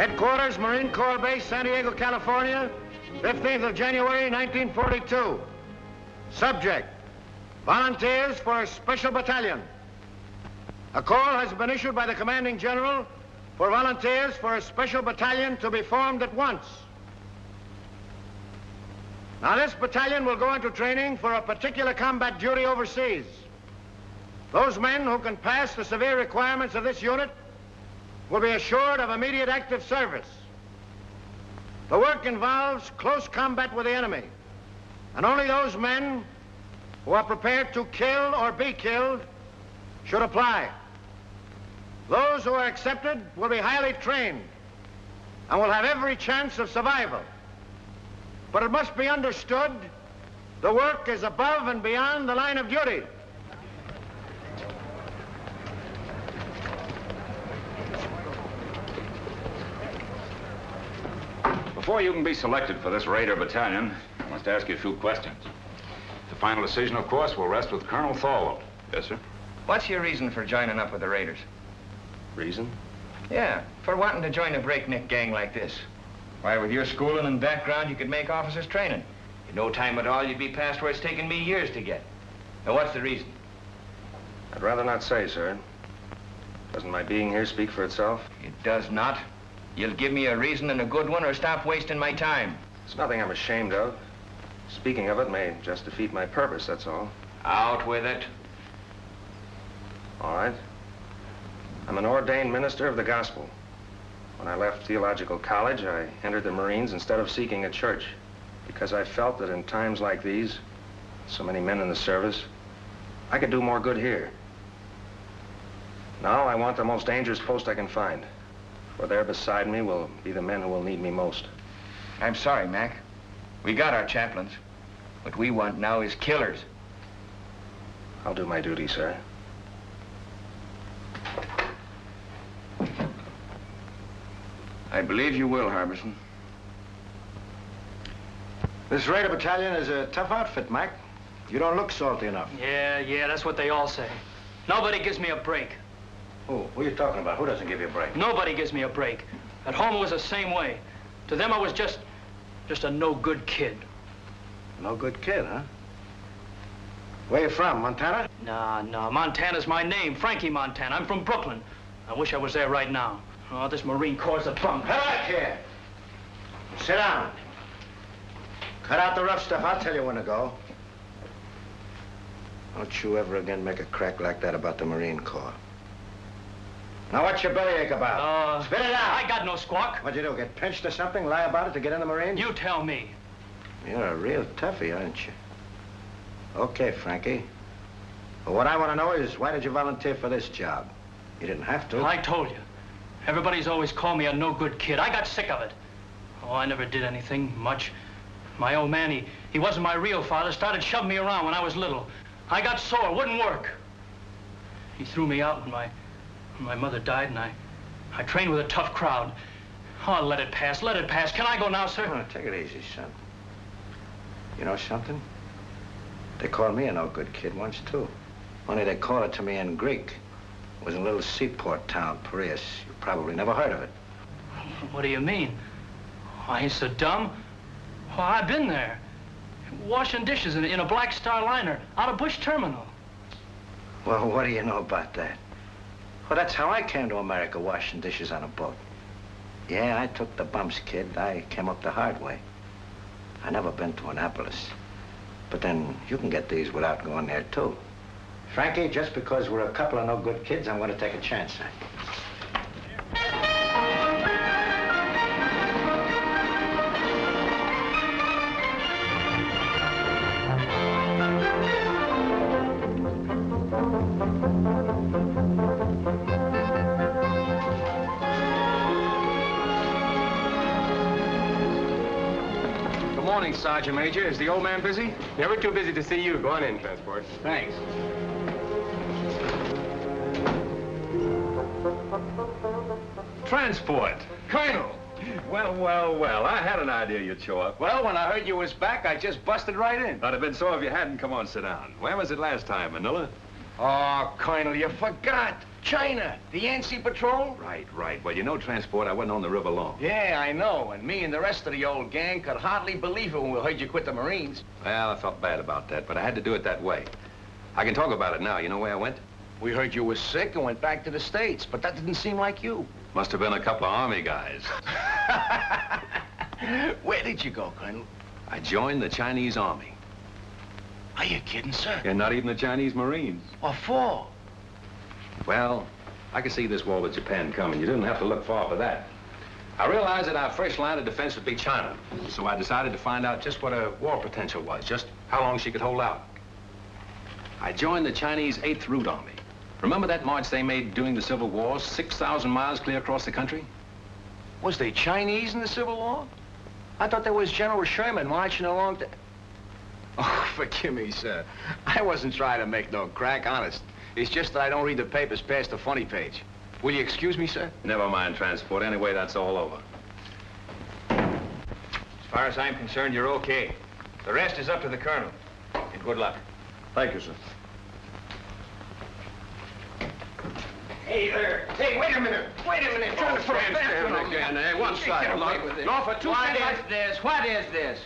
Headquarters, Marine Corps Base, San Diego, California, 15th of January, 1942. Subject, volunteers for a special battalion. A call has been issued by the commanding general for volunteers for a special battalion to be formed at once. Now, this battalion will go into training for a particular combat duty overseas. Those men who can pass the severe requirements of this unit will be assured of immediate active service. The work involves close combat with the enemy, and only those men who are prepared to kill or be killed should apply. Those who are accepted will be highly trained and will have every chance of survival. But it must be understood, the work is above and beyond the line of duty. Before you can be selected for this Raider battalion, I must ask you a few questions. The final decision, of course, will rest with Colonel Thorwald. Yes, sir. What's your reason for joining up with the Raiders? Reason? Yeah, for wanting to join a breakneck gang like this. Why, with your schooling and background, you could make officers' training. In no time at all, you'd be past where it's taken me years to get. Now, what's the reason? I'd rather not say, sir. Doesn't my being here speak for itself? It does not. You'll give me a reason and a good one, or stop wasting my time. It's nothing I'm ashamed of. Speaking of it may just defeat my purpose, that's all. Out with it. All right. I'm an ordained minister of the gospel. When I left theological college, I entered the Marines instead of seeking a church, because I felt that in times like these, so many men in the service, I could do more good here. Now I want the most dangerous post I can find, for there beside me will be the men who will need me most. I'm sorry, Mac. We got our chaplains. What we want now is killers. I'll do my duty, sir. I believe you will, Harbison. This Raider battalion is a tough outfit, Mac. You don't look salty enough. Yeah, that's what they all say. Nobody gives me a break. Who are you talking about? Who doesn't give you a break? Nobody gives me a break. At home, it was the same way. To them, I was just a no-good kid. No good kid, huh? Where you from, Montana? No, Montana's my name, Frankie Montana. I'm from Brooklyn. I wish I was there right now. Oh, this Marine Corps is a bunk. Come back here. Sit down. Cut out the rough stuff. I'll tell you when to go. Don't you ever again make a crack like that about the Marine Corps. Now, what's your bellyache about? Spit it out. I got no squawk. What'd you do, get pinched or something? Lie about it to get in the Marines? You tell me. You're a real toughie, aren't you? Okay, Frankie. But what I want to know is, why did you volunteer for this job? You didn't have to. Well, I told you. Everybody's always called me a no-good kid. I got sick of it. Oh, I never did anything much. My old man, he wasn't my real father, started shoving me around when I was little. I got sore, wouldn't work. He threw me out when my mother died, and I trained with a tough crowd. Oh, let it pass, let it pass. Can I go now, sir? Oh, take it easy, son. You know something? They called me a no-good kid once, too. Only they called it to me in Greek. It was in a little seaport town, Piraeus. You probably never heard of it. What do you mean? Oh, I ain't so dumb. Oh, I've been there. Washing dishes in a Black Star liner out of Bush Terminal. Well, what do you know about that? Well, that's how I came to America, washing dishes on a boat. Yeah, I took the bumps, kid. I came up the hard way. I never been to Annapolis. But then you can get these without going there, too. Frankie, just because we're a couple of no-good kids, I'm going to take a chance on you. Morning, Sergeant Major. Is the old man busy? Never too busy to see you. Go on in, Transport. Thanks. Transport. Colonel! Well. I had an idea you'd show up. Well, when I heard you was back, I just busted right in. I'd have been so if you hadn't. Come on, sit down. Where was it last time, Manila? Oh, Colonel, you forgot. China, the Yancey Patrol? Right. Well, you know, Transport, I wasn't on the river long. Yeah, I know. And me and the rest of the old gang could hardly believe it when we heard you quit the Marines. Well, I felt bad about that, but I had to do it that way. I can talk about it now. You know where I went? We heard you were sick and went back to the States, but that didn't seem like you. Must have been a couple of Army guys. Where did you go, Colonel? I joined the Chinese Army. Are you kidding, sir? And not even the Chinese Marines. What for? Well, I could see this war with Japan coming. You didn't have to look far for that. I realized that our first line of defense would be China. So I decided to find out just what her war potential was, just how long she could hold out. I joined the Chinese 8th Route Army. Remember that march they made during the Civil War, 6,000 miles clear across the country? Was they Chinese in the Civil War? I thought there was General Sherman marching along the... Oh, forgive me, sir. I wasn't trying to make no crack, honest. It's just that I don't read the papers past the funny page. Will you excuse me, sir? Never mind, Transport. Anyway, that's all over. As far as I'm concerned, you're okay. The rest is up to the Colonel. And good luck. Thank you, sir. Hey there. Hey, wait a minute. Wait a minute. Trying to put a fence on again. Hey, one side. No, for two seconds. What is this?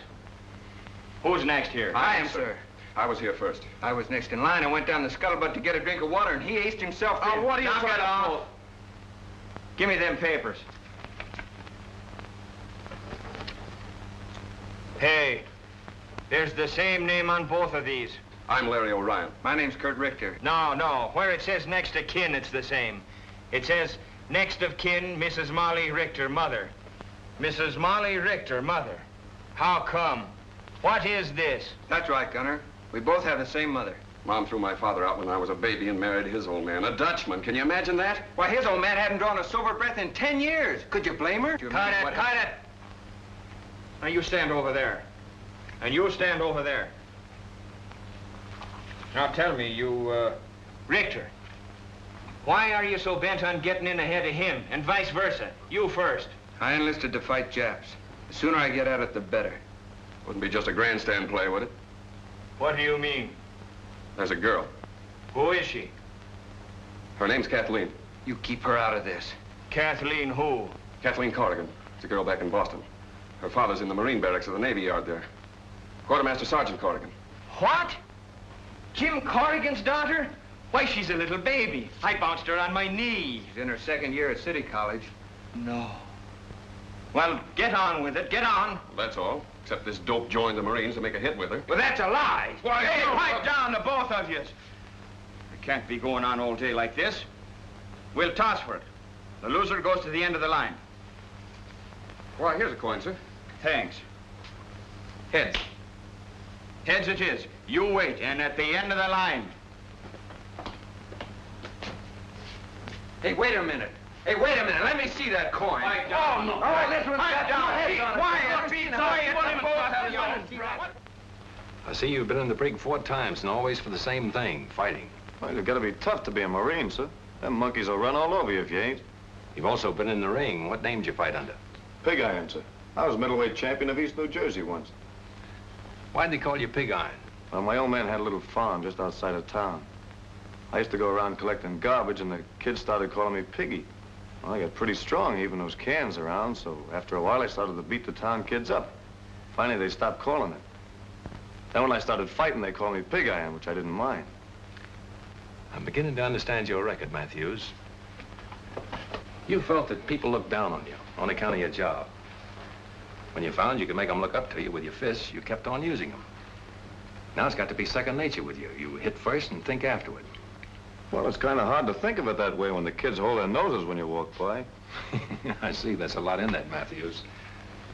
Who's next here? I am, sir. I was here first. I was next in line. I went down the scuttlebutt to get a drink of water, and he aced himself in. What are you Knock trying it to off. pull? Give me them papers. Hey, there's the same name on both of these. I'm Larry O'Ryan. My name's Kurt Richter. No. Where it says next of kin, it's the same. It says next of kin, Mrs. Molly Richter, mother. Mrs. Molly Richter, mother. How come? What is this? That's right, Gunner. We both have the same mother. Mom threw my father out when I was a baby and married his old man, a Dutchman. Can you imagine that? Why, his old man hadn't drawn a sober breath in 10 years. Could you blame her? Cut it! Now you stand over there. And you stand over there. Now tell me, Richter, why are you so bent on getting in ahead of him, and vice versa? You first. I enlisted to fight Japs. The sooner I get at it, the better. Wouldn't be just a grandstand play, would it? What do you mean? There's a girl. Who is she? Her name's Kathleen. You keep her out of this. Kathleen who? Kathleen Corrigan. It's a girl back in Boston. Her father's in the Marine barracks of the Navy Yard there. Quartermaster Sergeant Corrigan. What? Jim Corrigan's daughter? Why, she's a little baby. I bounced her on my knee. She's in her second year at City College. No. Well, get on with it. Get on. Well, that's all. Except this dope joined the Marines to make a hit with her. Well, that's a lie. Why, hey, no, pipe down, the both of you. It can't be going on all day like this. We'll toss for it. The loser goes to the end of the line. Why, here's a coin, sir. Thanks. Heads. Heads it is. You wait, and at the end of the line. Hey, wait a minute. Hey, wait a minute. Let me see that coin. Pipe down. Oh, no. All right, this one's got no heads on it. Quiet. Be quiet. I see you've been in the brig 4 times, and always for the same thing, fighting. Well, you've got to be tough to be a Marine, sir. Them monkeys will run all over you if you ain't. You've also been in the ring. What name did you fight under? Pig Iron, sir. I was middleweight champion of East New Jersey once. Why'd they call you Pig Iron? Well, my old man had a little farm just outside of town. I used to go around collecting garbage, and the kids started calling me Piggy. Well, I got pretty strong, even those cans around, so after a while, I started to beat the town kids up. Finally, they stopped calling it. Then when I started fighting, they called me Pig Iron, which I didn't mind. I'm beginning to understand your record, Matthews. You felt that people looked down on you on account of your job. When you found you could make them look up to you with your fists, you kept on using them. Now it's got to be second nature with you. You hit first and think afterward. Well, it's kind of hard to think of it that way when the kids hold their noses when you walk by. I see. There's a lot in that, Matthews.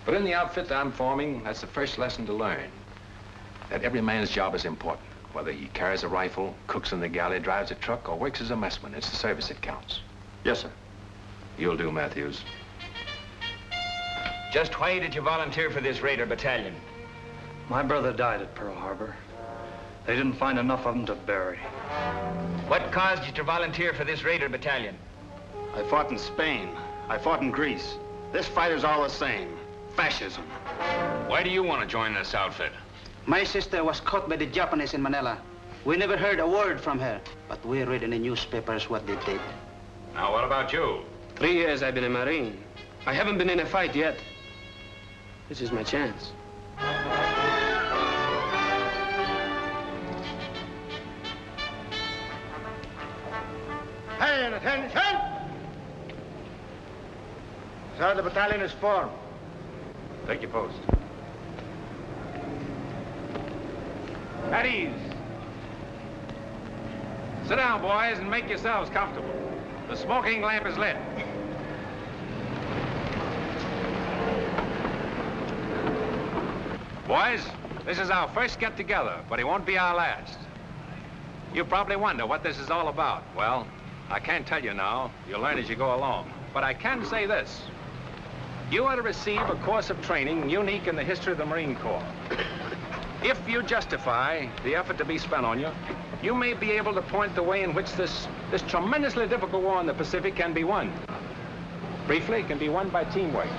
But in the outfit that I'm forming, that's the first lesson to learn. That every man's job is important. Whether he carries a rifle, cooks in the galley, drives a truck, or works as a messman, it's the service that counts. Yes, sir. You'll do, Matthews. Just why did you volunteer for this Raider battalion? My brother died at Pearl Harbor. They didn't find enough of them to bury. What caused you to volunteer for this Raider battalion? I fought in Spain. I fought in Greece. This fight is all the same. Fascism. Why do you want to join this outfit? My sister was caught by the Japanese in Manila. We never heard a word from her, but we read in the newspapers what they did. Now, what about you? 3 years I've been a Marine. I haven't been in a fight yet. This is my chance. Hey, and attention! Sir, the battalion is formed. Take your post. At ease. Sit down, boys, and make yourselves comfortable. The smoking lamp is lit. Boys, this is our first get-together, but it won't be our last. You probably wonder what this is all about. Well, I can't tell you now. You'll learn as you go along. But I can say this. You are to receive a course of training unique in the history of the Marine Corps. If you justify the effort to be spent on you, you may be able to point the way in which this tremendously difficult war in the Pacific can be won. Briefly, it can be won by teamwork,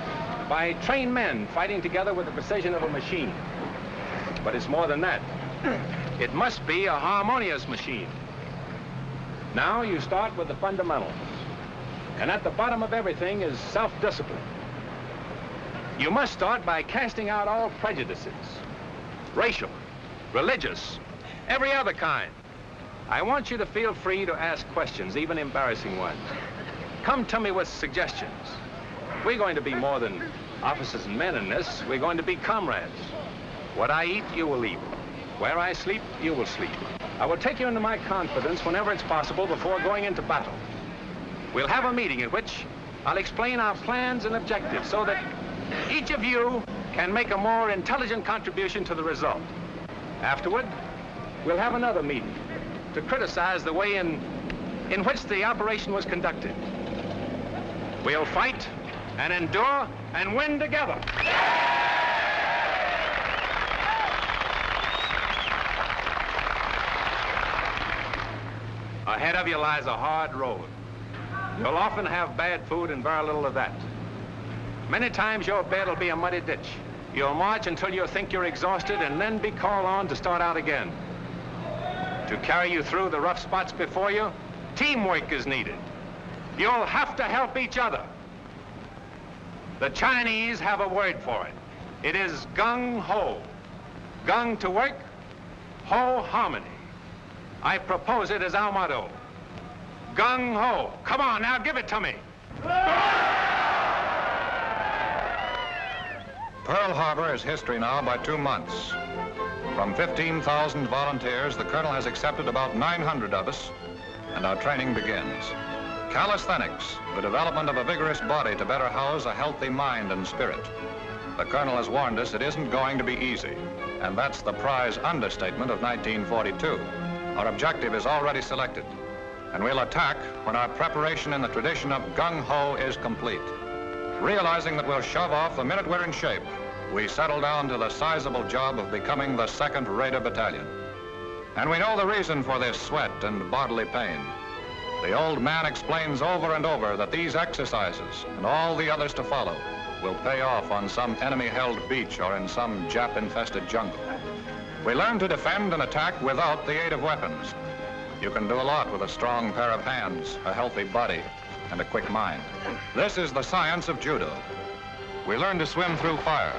by trained men fighting together with the precision of a machine. But it's more than that. It must be a harmonious machine. Now you start with the fundamentals. And at the bottom of everything is self-discipline. You must start by casting out all prejudices. Racial, religious, every other kind. I want you to feel free to ask questions, even embarrassing ones. Come to me with suggestions. We're going to be more than officers and men in this. We're going to be comrades. What I eat, you will eat. Where I sleep, you will sleep. I will take you into my confidence whenever it's possible before going into battle. We'll have a meeting at which I'll explain our plans and objectives so that each of you can make a more intelligent contribution to the result. Afterward, we'll have another meeting to criticize the way in which the operation was conducted. We'll fight and endure and win together. Ahead of you lies a hard road. You'll often have bad food and very little of that. Many times your bed will be a muddy ditch. You'll march until you think you're exhausted and then be called on to start out again. To carry you through the rough spots before you, teamwork is needed. You'll have to help each other. The Chinese have a word for it. It is Gung Ho. Gung to work, Ho harmony. I propose it as our motto. Gung Ho. Come on, now give it to me. Pearl Harbor is history now by 2 months. From 15,000 volunteers, the colonel has accepted about 900 of us, and our training begins. Calisthenics, the development of a vigorous body to better house a healthy mind and spirit. The colonel has warned us it isn't going to be easy, and that's the prize understatement of 1942. Our objective is already selected, and we'll attack when our preparation in the tradition of Gung Ho is complete. Realizing that we'll shove off the minute we're in shape, we settle down to the sizable job of becoming the 2nd Raider Battalion. And we know the reason for this sweat and bodily pain. The old man explains over and over that these exercises, and all the others to follow, will pay off on some enemy-held beach or in some Jap-infested jungle. We learn to defend and attack without the aid of weapons. You can do a lot with a strong pair of hands, a healthy body, and a quick mind. This is the science of judo. We learn to swim through fire,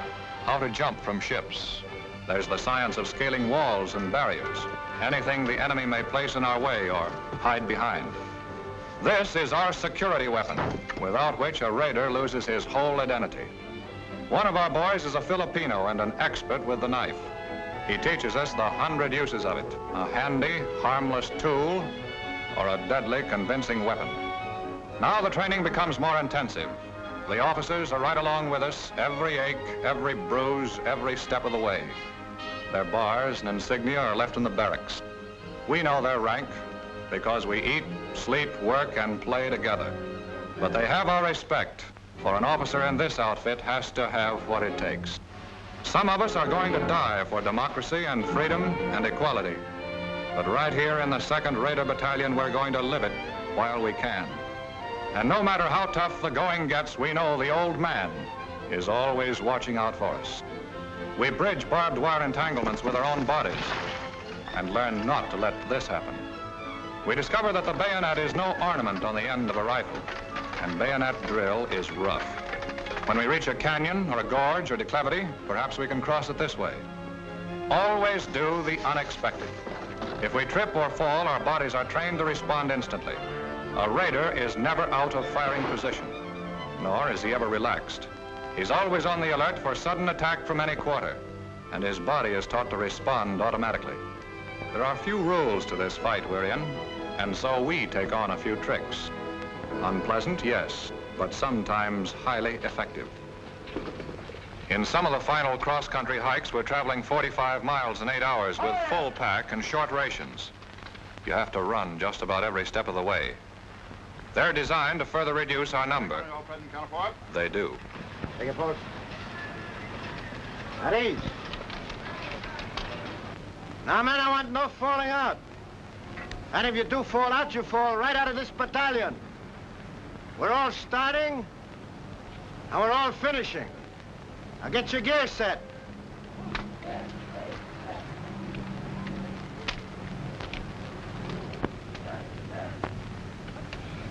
how to jump from ships. There's the science of scaling walls and barriers, anything the enemy may place in our way or hide behind. This is our security weapon, without which a raider loses his whole identity. One of our boys is a Filipino and an expert with the knife. He teaches us the 100 uses of it, a handy, harmless tool, or a deadly, convincing weapon. Now the training becomes more intensive. The officers are right along with us, every ache, every bruise, every step of the way. Their bars and insignia are left in the barracks. We know their rank because we eat, sleep, work, and play together. But they have our respect, for an officer in this outfit has to have what it takes. Some of us are going to die for democracy and freedom and equality. But right here in the 2nd Raider Battalion, we're going to live it while we can. And no matter how tough the going gets, we know the old man is always watching out for us. We bridge barbed wire entanglements with our own bodies and learn not to let this happen. We discover that the bayonet is no ornament on the end of a rifle, and bayonet drill is rough. When we reach a canyon or a gorge or declivity, perhaps we can cross it this way. Always do the unexpected. If we trip or fall, our bodies are trained to respond instantly. A raider is never out of firing position, nor is he ever relaxed. He's always on the alert for sudden attack from any quarter, and his body is taught to respond automatically. There are few rules to this fight we're in, and so we take on a few tricks. Unpleasant, yes, but sometimes highly effective. In some of the final cross-country hikes, we're traveling 45 miles in 8 hours with full pack and short rations. You have to run just about every step of the way. They're designed to further reduce our number. They do. Take it, folks. At ease. Now, men, I want no falling out. And if you do fall out, you fall right out of this battalion. We're all starting, and we're all finishing. Now get your gear set.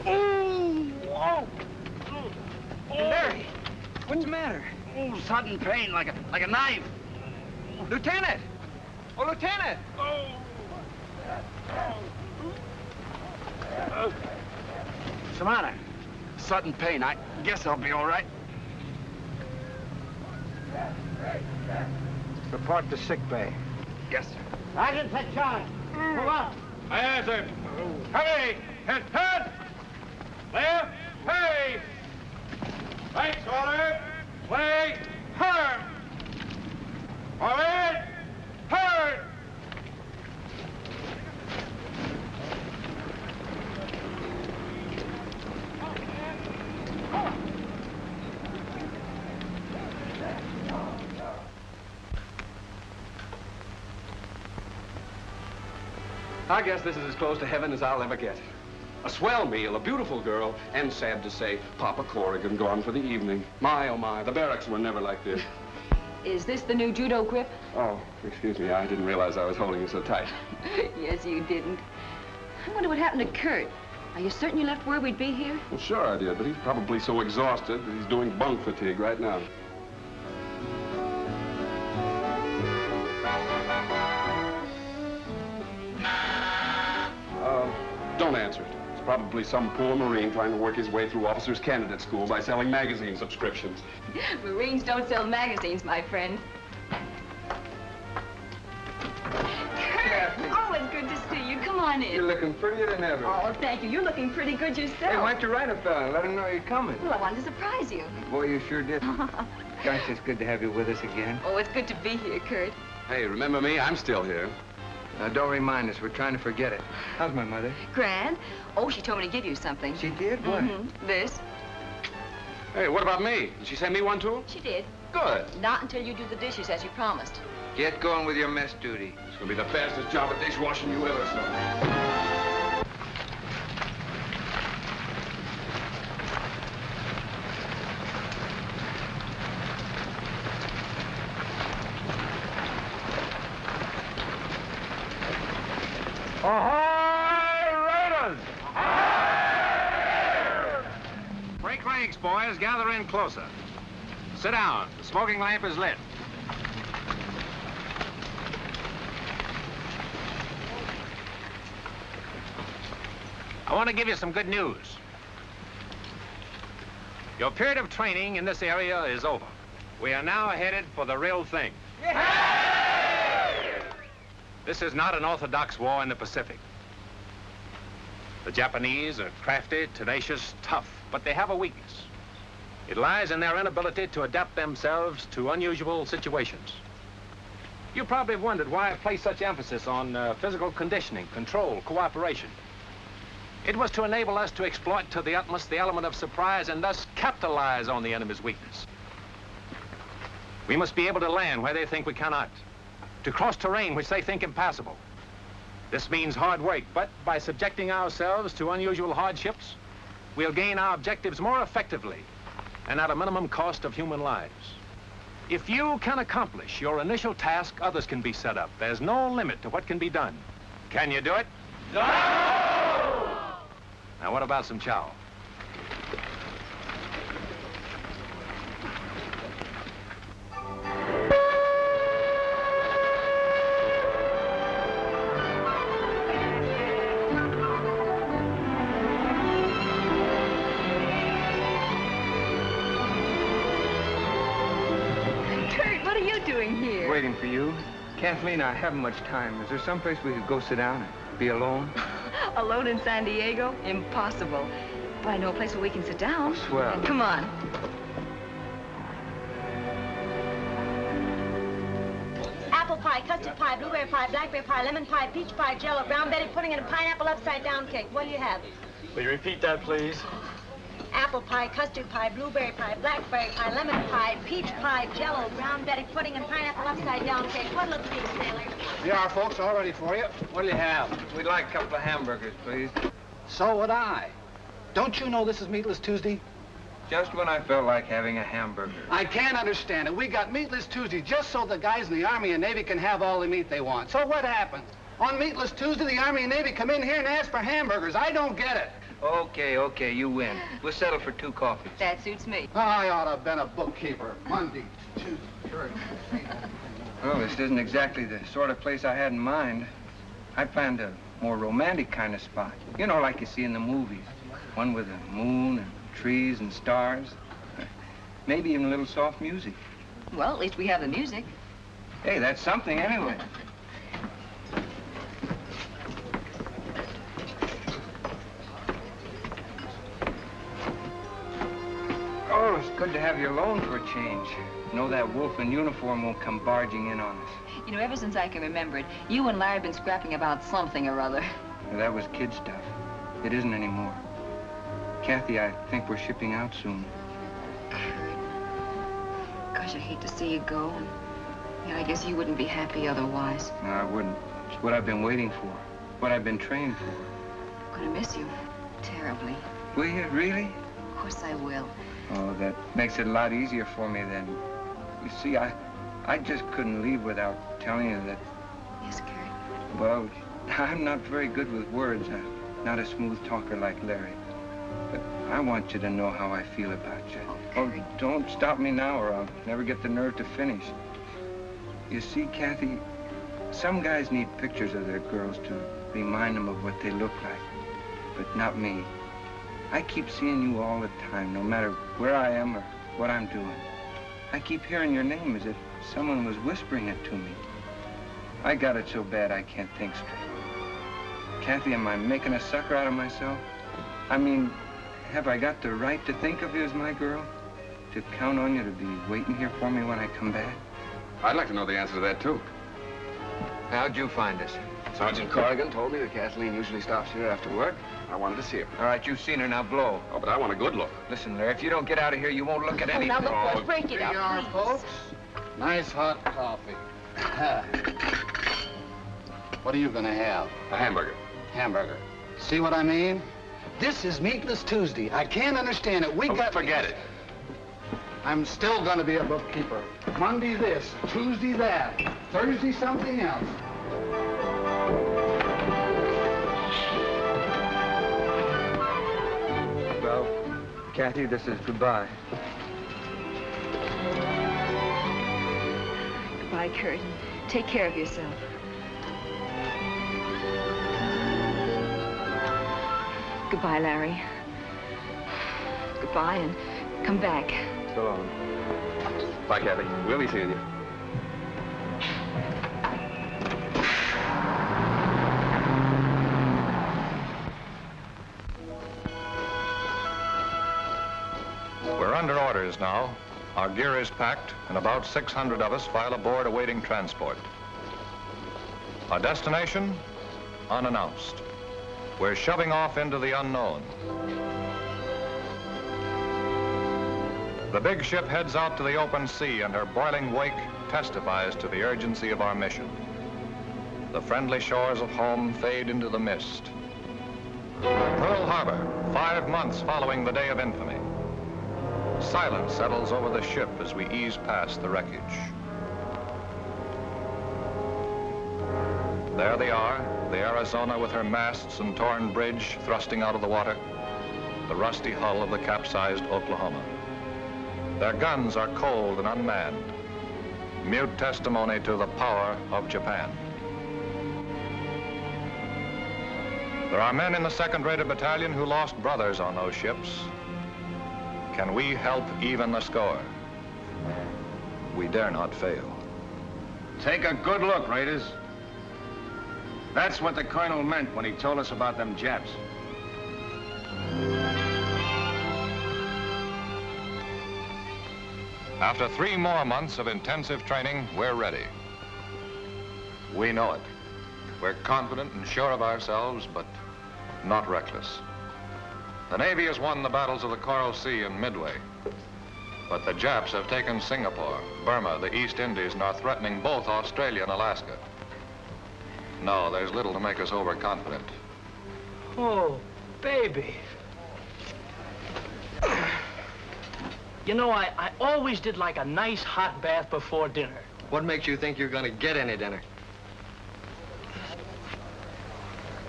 Whoa! Larry, what's the matter? Oh, sudden pain, like a knife. Lieutenant! Oh, Lieutenant! What's the matter? Sudden pain. I guess I'll be all right. Report to sick bay. Yes, sir. Sergeant, take charge. Move up. Aye, sir. Heavy! Head! Left! Hey! Right shoulder! Way! Turn! Forward! Turn! I guess this is as close to heaven as I'll ever get. A swell meal, a beautiful girl, and sad to say, Papa Corrigan gone for the evening. My, oh my, the barracks were never like this. Is this the new judo grip? Oh, excuse me, I didn't realize I was holding you so tight. Yes, you didn't. I wonder what happened to Kurt. Are you certain you left word we'd be here? Well, sure I did, but he's probably so exhausted that he's doing bunk fatigue right now. Don't answer it. It's probably some poor Marine trying to work his way through officers' candidate school by selling magazine subscriptions. Marines don't sell magazines, my friend. Kurt! Oh, it's good to see you. Come on in. You're looking prettier than ever. Oh, thank you. You're looking pretty good yourself. Hey, why don't you write a fella and let him know you're coming? Well, I wanted to surprise you. Boy, you sure did. Gosh, it's good to have you with us again. Oh, it's good to be here, Kurt. Hey, remember me? I'm still here. Now, don't remind us. We're trying to forget it. How's my mother? Grand. Oh, she told me to give you something. She did? What? This. Hey, what about me? Did she send me one, too? She did. Good. Not until you do the dishes as you promised. Get going with your mess duty. It's gonna be the fastest job of dishwashing you ever saw. Ahoy, Raiders! Break ranks, boys. Gather in closer. Sit down. The smoking lamp is lit. I want to give you some good news. Your period of training in this area is over. We are now headed for the real thing. This is not an orthodox war in the Pacific. The Japanese are crafty, tenacious, tough, but they have a weakness. It lies in their inability to adapt themselves to unusual situations. You probably have wondered why I place such emphasis on physical conditioning, control, cooperation. It was to enable us to exploit to the utmost the element of surprise and thus capitalize on the enemy's weakness. We must be able to land where they think we cannot, to cross terrain which they think impassable. This means hard work, but by subjecting ourselves to unusual hardships, we'll gain our objectives more effectively and at a minimum cost of human lives. If you can accomplish your initial task, others can be set up. There's no limit to what can be done. Can you do it? No! Now, what about some chow? Waiting for you. Kathleen, I haven't much time. Is there someplace we could go sit down and be alone? Alone in San Diego? Impossible. But I know a place where we can sit down. Oh, swell. Come on. Apple pie, custard pie, blueberry pie, blackberry pie, lemon pie, peach pie, jello, brown Betty pudding, and a pineapple upside-down cake. What do you have? Will you repeat that, please? Apple pie, custard pie, blueberry pie, blackberry pie, lemon pie, peach pie, jello, brown Betty pudding, and pineapple upside-down cake. What'll it be, sailor? Here are folks all ready for you. What'll you have? We'd like a couple of hamburgers, please. So would I. Don't you know this is Meatless Tuesday? Just when I felt like having a hamburger. I can't understand it. We got Meatless Tuesday just so the guys in the Army and Navy can have all the meat they want. So what happens? On Meatless Tuesday, the Army and Navy come in here and ask for hamburgers. I don't get it. Okay, you win. We'll settle for 2 coffees. That suits me. I ought to have been a bookkeeper. Monday, Tuesday, Thursday. Well, this isn't exactly the sort of place I had in mind. I planned a more romantic kind of spot. You know, like you see in the movies. One with a moon and trees and stars. Maybe even a little soft music. Well, at least we have the music. Hey, that's something anyway. Oh, it's good to have you alone for a change. Know that wolf in uniform won't come barging in on us. You know, ever since I can remember it, you and Larry have been scrapping about something or other. Well, that was kid stuff. It isn't anymore. Kathy, I think we're shipping out soon. Gosh, I hate to see you go. And yeah, I guess you wouldn't be happy otherwise. No, I wouldn't. It's what I've been waiting for. What I've been trained for. I'm gonna miss you terribly. Will you, really? Of course I will. Oh, that makes it a lot easier for me then. You see, I just couldn't leave without telling you that... Yes, Kurt? Well, I'm not very good with words. I'm not a smooth talker like Larry. But I want you to know how I feel about you. Oh, don't stop me now or I'll never get the nerve to finish. You see, Kathy, some guys need pictures of their girls to remind them of what they look like. But not me. I keep seeing you all the time, no matter where I am or what I'm doing. I keep hearing your name as if someone was whispering it to me. I got it so bad I can't think straight. Kathy, am I making a sucker out of myself? I mean, have I got the right to think of you as my girl? To count on you to be waiting here for me when I come back? I'd like to know the answer to that, too. How'd you find us? Sergeant Corrigan told me that Kathleen usually stops here after work. I wanted to see her. All right, you've seen her, now blow. Oh, but I want a good look. Listen, Larry, if you don't get out of here, you won't look at anything. Now look, let's break it up, Here you are, please. folks. Nice hot coffee. What are you gonna have? A hamburger. Hamburger. See what I mean? This is Meatless Tuesday. I can't understand it. Forget it. I'm still gonna be a bookkeeper. Monday this, Tuesday that, Thursday something else. Well, Kathy, this is goodbye. Goodbye, Kurt. Take care of yourself. Goodbye, Larry. Goodbye, and come back. So long. Bye, Kathy. We'll be seeing you. We're under orders now. Our gear is packed, and about 600 of us file aboard awaiting transport. Our destination? Unannounced. We're shoving off into the unknown. The big ship heads out to the open sea, and her boiling wake testifies to the urgency of our mission. The friendly shores of home fade into the mist. Pearl Harbor, 5 months following the day of infamy. Silence settles over the ship as we ease past the wreckage. There they are, the Arizona with her masts and torn bridge thrusting out of the water, the rusty hull of the capsized Oklahoma. Their guns are cold and unmanned, mute testimony to the power of Japan. There are men in the 2nd Rated Battalion who lost brothers on those ships. Can we help even the score? We dare not fail. Take a good look, Raiders. That's what the colonel meant when he told us about them Japs. After 3 more months of intensive training, we're ready. We know it. We're confident and sure of ourselves, but not reckless. The Navy has won the battles of the Coral Sea and Midway, but the Japs have taken Singapore, Burma, the East Indies, and are threatening both Australia and Alaska. No, there's little to make us overconfident. Oh, baby. You know, I always did like a nice hot bath before dinner. What makes you think you're going to get any dinner?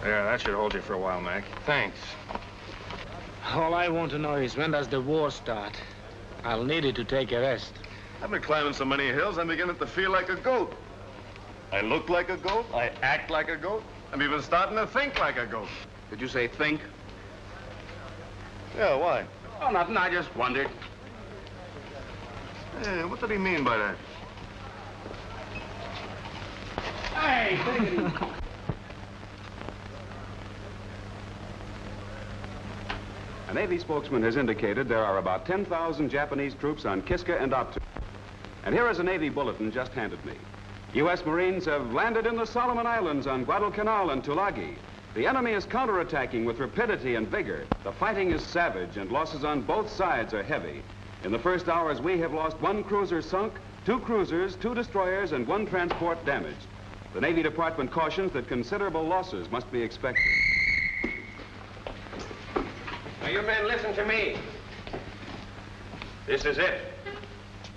Yeah, that should hold you for a while, Mac. Thanks. All I want to know is when does the war start? I'll need it to take a rest. I've been climbing so many hills, I'm beginning to feel like a goat. I look like a goat, I act like a goat, I'm even starting to think like a goat. Did you say think? Yeah, why? Oh, nothing. I just wondered. Yeah, what did he mean by that? Hey, take it easy. A Navy spokesman has indicated there are about 10,000 Japanese troops on Kiska and Attu. And here is a Navy bulletin just handed me. U.S. Marines have landed in the Solomon Islands on Guadalcanal and Tulagi. The enemy is counterattacking with rapidity and vigor. The fighting is savage and losses on both sides are heavy. In the first hours, we have lost 1 cruiser sunk, 2 cruisers, 2 destroyers, and 1 transport damaged. The Navy Department cautions that considerable losses must be expected. Now, you men, listen to me. This is it.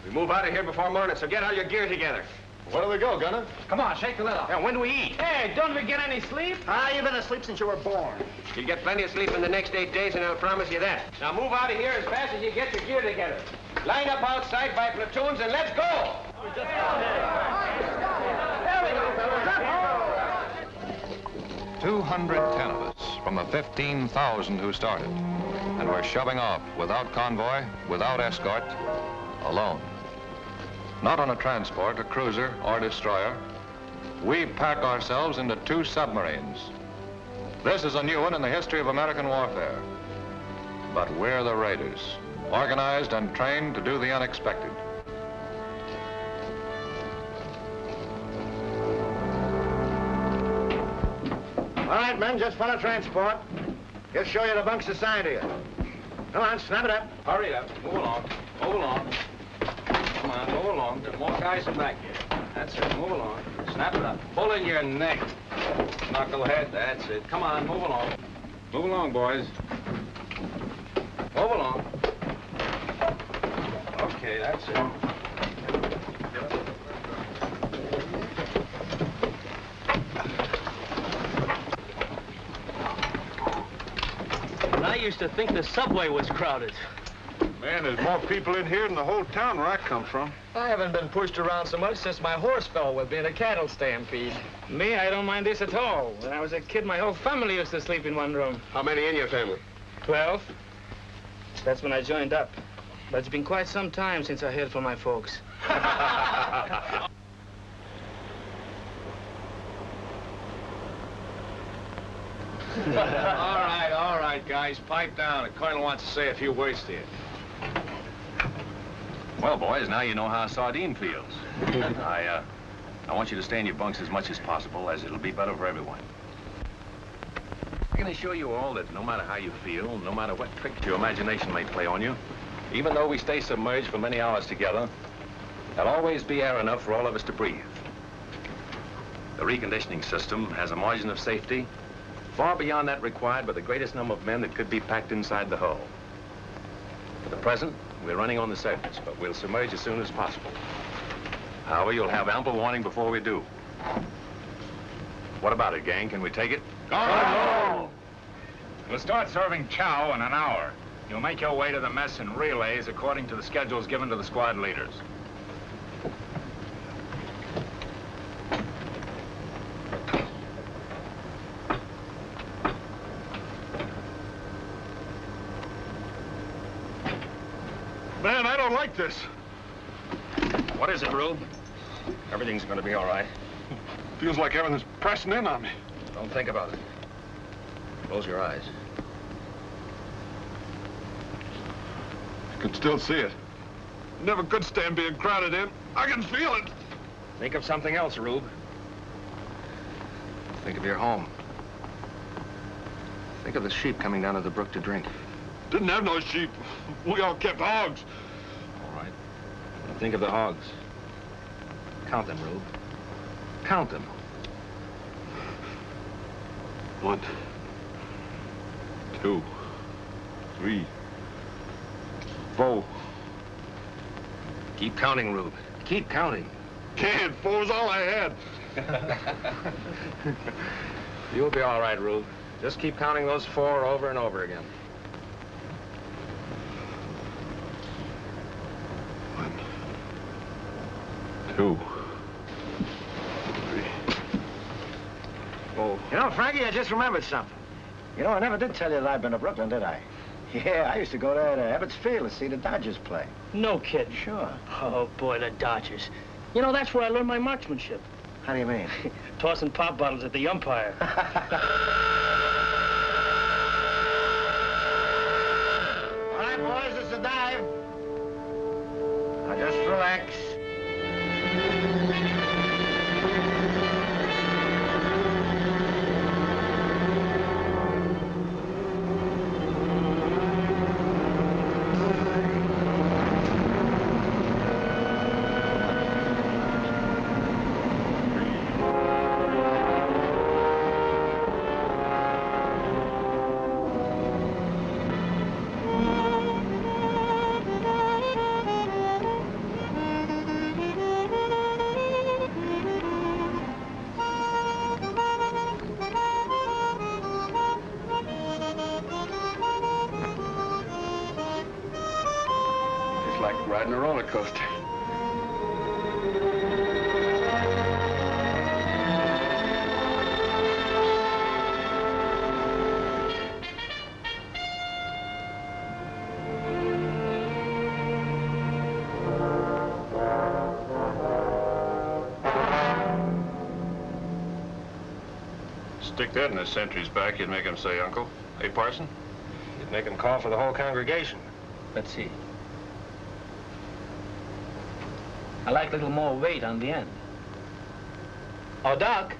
We move out of here before morning, so get all your gear together. Where do we go, Gunner? Come on, shake the lid off. Now, when do we eat? Hey, don't we get any sleep? You've been asleep since you were born. You'll get plenty of sleep in the next 8 days, and I'll promise you that. Now, move out of here as fast as you get your gear together. Line up outside by platoons, and let's go! 210 of us from the 15,000 who started. And we're shoving off without convoy, without escort, alone. Not on a transport, a cruiser, or destroyer. We pack ourselves into 2 submarines. This is a new one in the history of American warfare. But we're the Raiders, organized and trained to do the unexpected. All right, men, just follow transport. He'll show you the bunks assigned to you. Come on, snap it up. Hurry up. Move along. Move along. Come on, move along. There are more guys in back here. That's it. Move along. Snap it up. Pull in your neck. Knucklehead. That's it. Come on, move along. Move along, boys. Move along. Okay, that's it. I used to think the subway was crowded. Man, there's more people in here than the whole town where I come from. I haven't been pushed around so much since my horse fell with me in a cattle stampede. Me, I don't mind this at all. When I was a kid, my whole family used to sleep in one room. How many in your family? 12. That's when I joined up. But it's been quite some time since I heard from my folks. All right, guys, pipe down. The colonel wants to say a few words to you. Well, boys, now you know how a sardine feels. I want you to stay in your bunks as much as possible, as it'll be better for everyone. I can assure you all that no matter how you feel, no matter what tricks your imagination may play on you, even though we stay submerged for many hours together, there'll always be air enough for all of us to breathe. The reconditioning system has a margin of safety far beyond that required by the greatest number of men that could be packed inside the hull. For the present, we're running on the surface, but we'll submerge as soon as possible. However, you'll have ample warning before we do. What about it, gang? Can we take it? Oh, We'll start serving chow in an hour. You'll make your way to the mess in relays according to the schedules given to the squad leaders. Man, I don't like this. What is it, Rube? Everything's gonna be all right. Feels like everything's pressing in on me. Don't think about it. Close your eyes. I can still see it. Never could stand being crowded in. I can feel it. Think of something else, Rube. Think of your home. Think of the sheep coming down to the brook to drink. Didn't have no sheep. We all kept hogs. All right. Now think of the hogs. Count them, Rube. Count them. 1, 2, 3, 4. Keep counting, Rube. Keep counting. Can't. 4's all I had. You'll be all right, Rube. Just keep counting those 4 over and over again. 1, 2, 3, 4. You know, Frankie, I just remembered something. You know, I never did tell you that I've been to Brooklyn, did I? Yeah, I used to go there to Ebbets Field to see the Dodgers play. No kidding. Sure. Oh, boy, the Dodgers. You know, that's where I learned my marksmanship. How do you mean? Tossing pop bottles at the umpire. All right, boys, it's a dive. Now just relax. Like riding a roller coaster. Stick that in a sentry's back, you'd make him say, Uncle. Hey, Parson? You'd make him call for the whole congregation. Let's see. I like a little more weight on the end. Oh, Doc.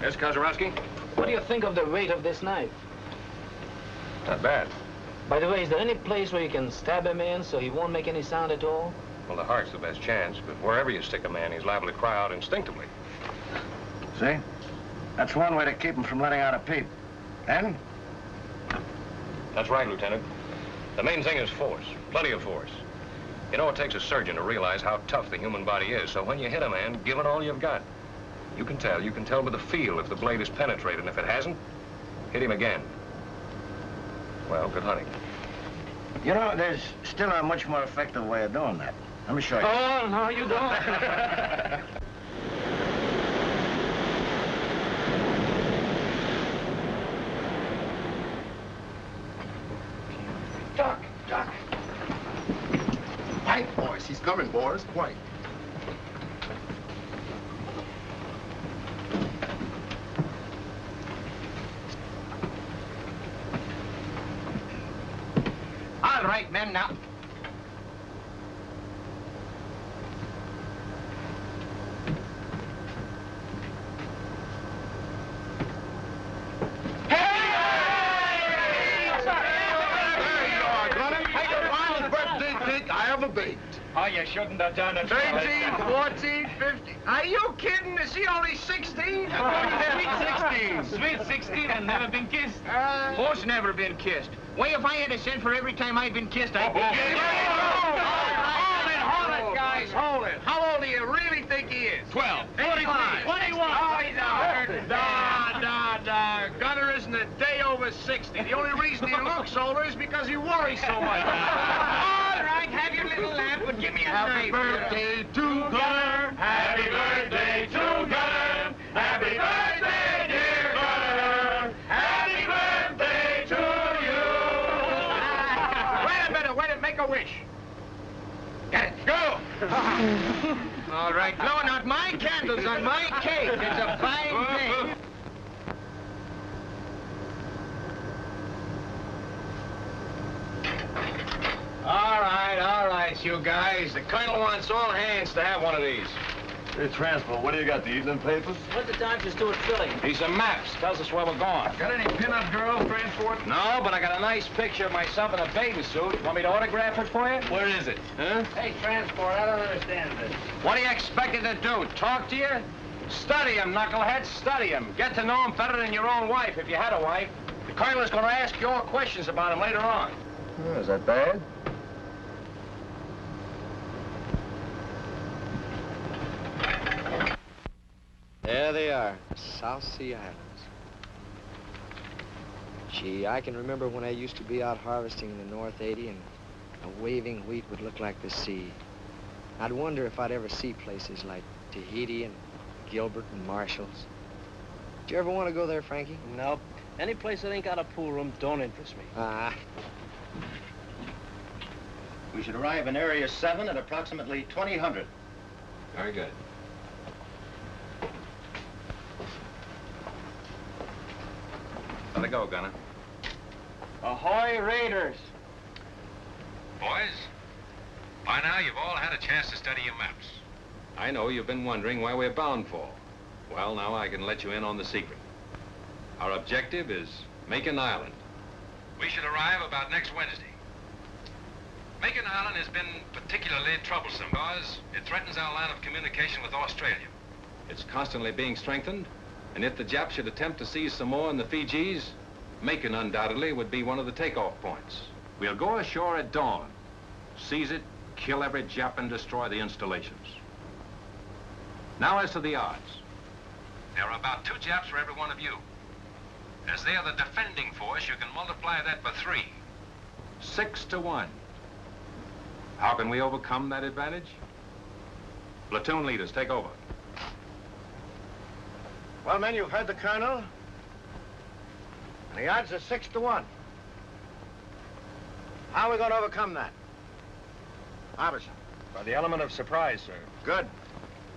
Yes, Kozarowski? What do you think of the weight of this knife? Not bad. By the way, is there any place where you can stab a man so he won't make any sound at all? Well, the heart's the best chance, but wherever you stick a man, he's liable to cry out instinctively. See? That's one way to keep him from letting out a peep. And? That's right, Lieutenant. The main thing is force. Plenty of force. You know, it takes a surgeon to realize how tough the human body is, so when you hit a man, give it all you've got. You can tell with the feel if the blade is penetrated, and if it hasn't, hit him again. Well, good hunting. You know, there's still a much more effective way of doing that. Let me show you. Oh, no, you don't. Doc, Doc. White, boys. He's coming, boys. White. All right, men, now. I have a bait. Oh, you shouldn't have done it. 13, 14, 15. Are you kidding? Is he only 16? Sweet 16. Sweet 16 and never been kissed. Horse never been kissed. Well, if I had a cent for every time I'd been kissed, I'd be kissed. Hold it, guys, hold it. How old do you really think he is? 12. 21. 21. Oh, he's over 60. The only reason he looks older is because he worries so much. All right, have your little laugh, but give me a Happy knife. birthday to Gunner. Happy birthday to Gunner. Happy birthday, dear Gunner. Happy birthday to you. Wait a minute, make a wish. Get it, go! All right, blowing out my candles on my cake. It's a fine day. All right, you guys. The colonel wants all hands to have one of these. Hey, Transport, what do you got, the evening papers? What the Dodgers do at Philly? These are maps. Tells us where we're going. Got any pin-up girls, Transport? No, but I got a nice picture of myself in a bathing suit. Want me to autograph it for you? Where is it? Huh? Hey, Transport, I don't understand this. What do you expect it to do? Talk to you? Study him, knucklehead. Study him. Get to know him better than your own wife, if you had a wife. The colonel is going to ask you all questions about him later on. Oh, is that bad? There they are, South Sea Islands. Gee, I can remember when I used to be out harvesting in the North 80 and a waving wheat would look like the sea. I'd wonder if I'd ever see places like Tahiti and Gilbert and Marshall's. Did you ever want to go there, Frankie? Nope. Any place that ain't got a pool room don't interest me. Ah. We should arrive in Area 7 at approximately 2000. Very good. Let it go, Gunner. Ahoy, Raiders. Boys, by now you've all had a chance to study your maps. I know you've been wondering where we're bound for. Well, now I can let you in on the secret. Our objective is Macon Island. We should arrive about next Wednesday. Macon Island has been particularly troublesome because it threatens our line of communication with Australia. It's constantly being strengthened, and if the Japs should attempt to seize Samoa and the Fijis, Macon undoubtedly would be one of the takeoff points. We'll go ashore at dawn, seize it, kill every Jap, and destroy the installations. Now as to the odds. There are about 2 Japs for every one of you. As they are the defending force, you can multiply that by 3. 6 to 1. How can we overcome that advantage? Platoon leaders, take over. Well, men, you've heard the colonel. And the odds are 6 to 1. How are we going to overcome that? Officer. By the element of surprise, sir. Good.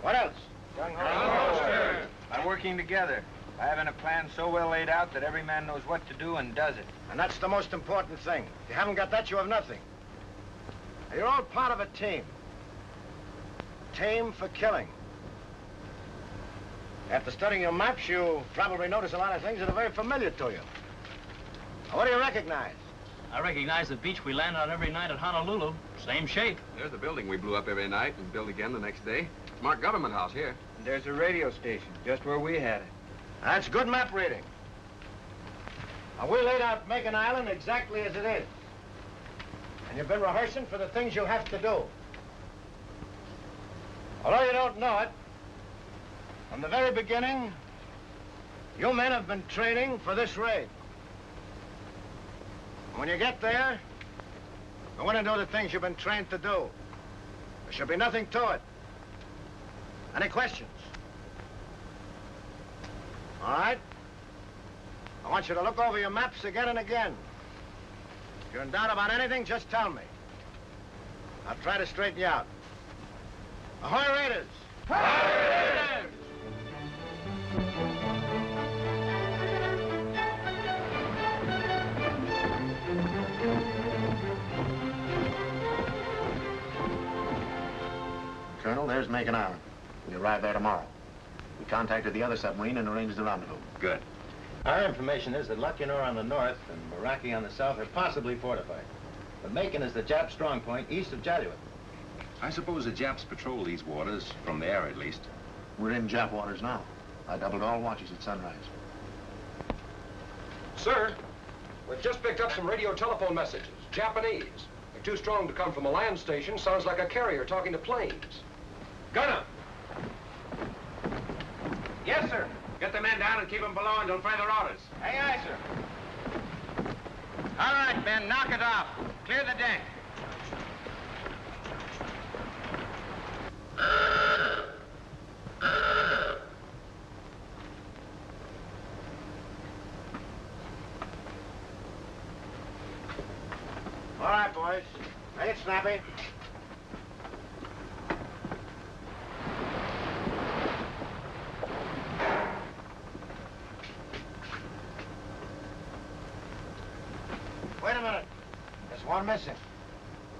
What else? Gung Ho, sir. By working together. By having a plan so well laid out that every man knows what to do and does it. And that's the most important thing. If you haven't got that, you have nothing. Now, you're all part of a team. Team for killing. After studying your maps, you probably notice a lot of things that are very familiar to you. Now, what do you recognize? I recognize the beach we land on every night at Honolulu. Same shape. There's the building we blew up every night and built again the next day. It's marked Government House here. And there's a radio station, just where we had it. That's good map reading. Now, we laid out Macon Island exactly as it is. And you've been rehearsing for the things you have to do. Although you don't know it, from the very beginning, you men have been training for this raid. When you get there, go in and do the things you've been trained to do. There should be nothing to it. Any questions? All right? I want you to look over your maps again and again. If you're in doubt about anything, just tell me. I'll try to straighten you out. Ahoy, Raiders! Ahoy, Raiders! Colonel, there's Macon Island. We arrive there tomorrow. We contacted the other submarine and arranged the rendezvous. Good. Our information is that Lucknow on the north and Meraki on the south are possibly fortified. But Macon is the Jap strong point east of Jalua. I suppose the Japs patrol these waters, from the air at least. We're in Jap waters now. I doubled all watches at sunrise. Sir, we've just picked up some radio telephone messages. Japanese. They're too strong to come from a land station. Sounds like a carrier talking to planes. Gunner! Yes, sir. Get the men down and keep them below and don't further orders. Aye, aye, sir. right, men, knock it off. Clear the deck. All right, boys. Make it snappy. Wait a minute. There's one missing.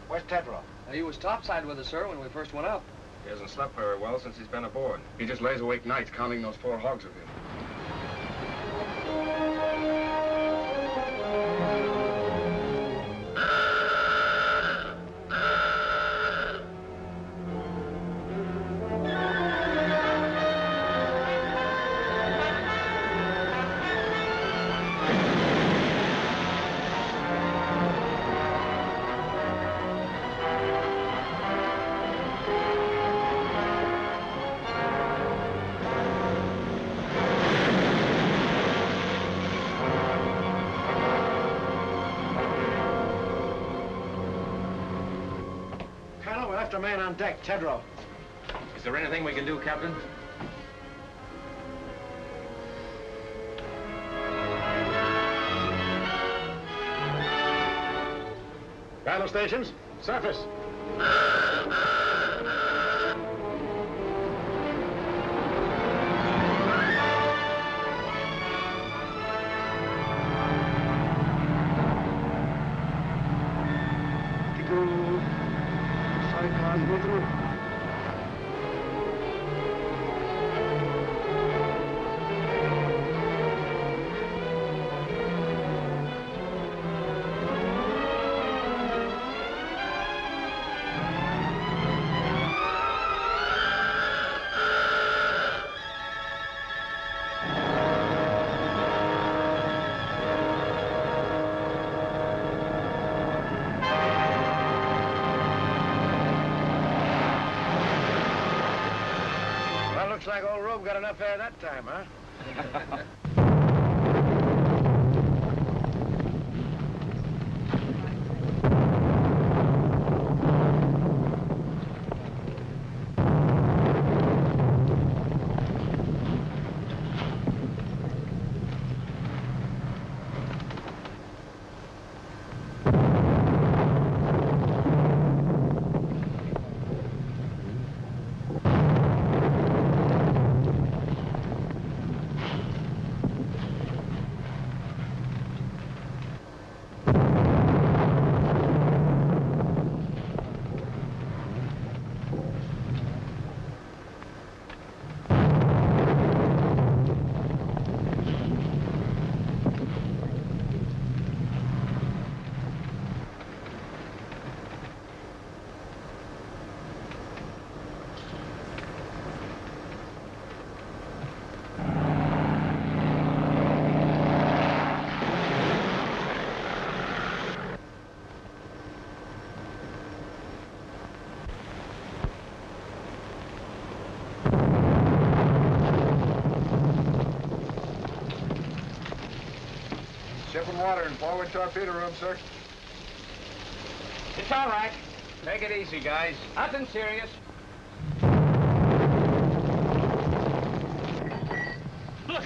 Where's Tedrow? He was topside with us, sir, when we first went up. He hasn't slept very well since he's been aboard. He just lays awake nights counting those poor hogs of his. Left a man on deck, Tedrow. Is there anything we can do, Captain? Battle stations, surface. Looks like old Rube got enough air that time, huh? Shipping water in forward torpedo room, sir. It's all right. Take it easy, guys. Nothing serious. Look!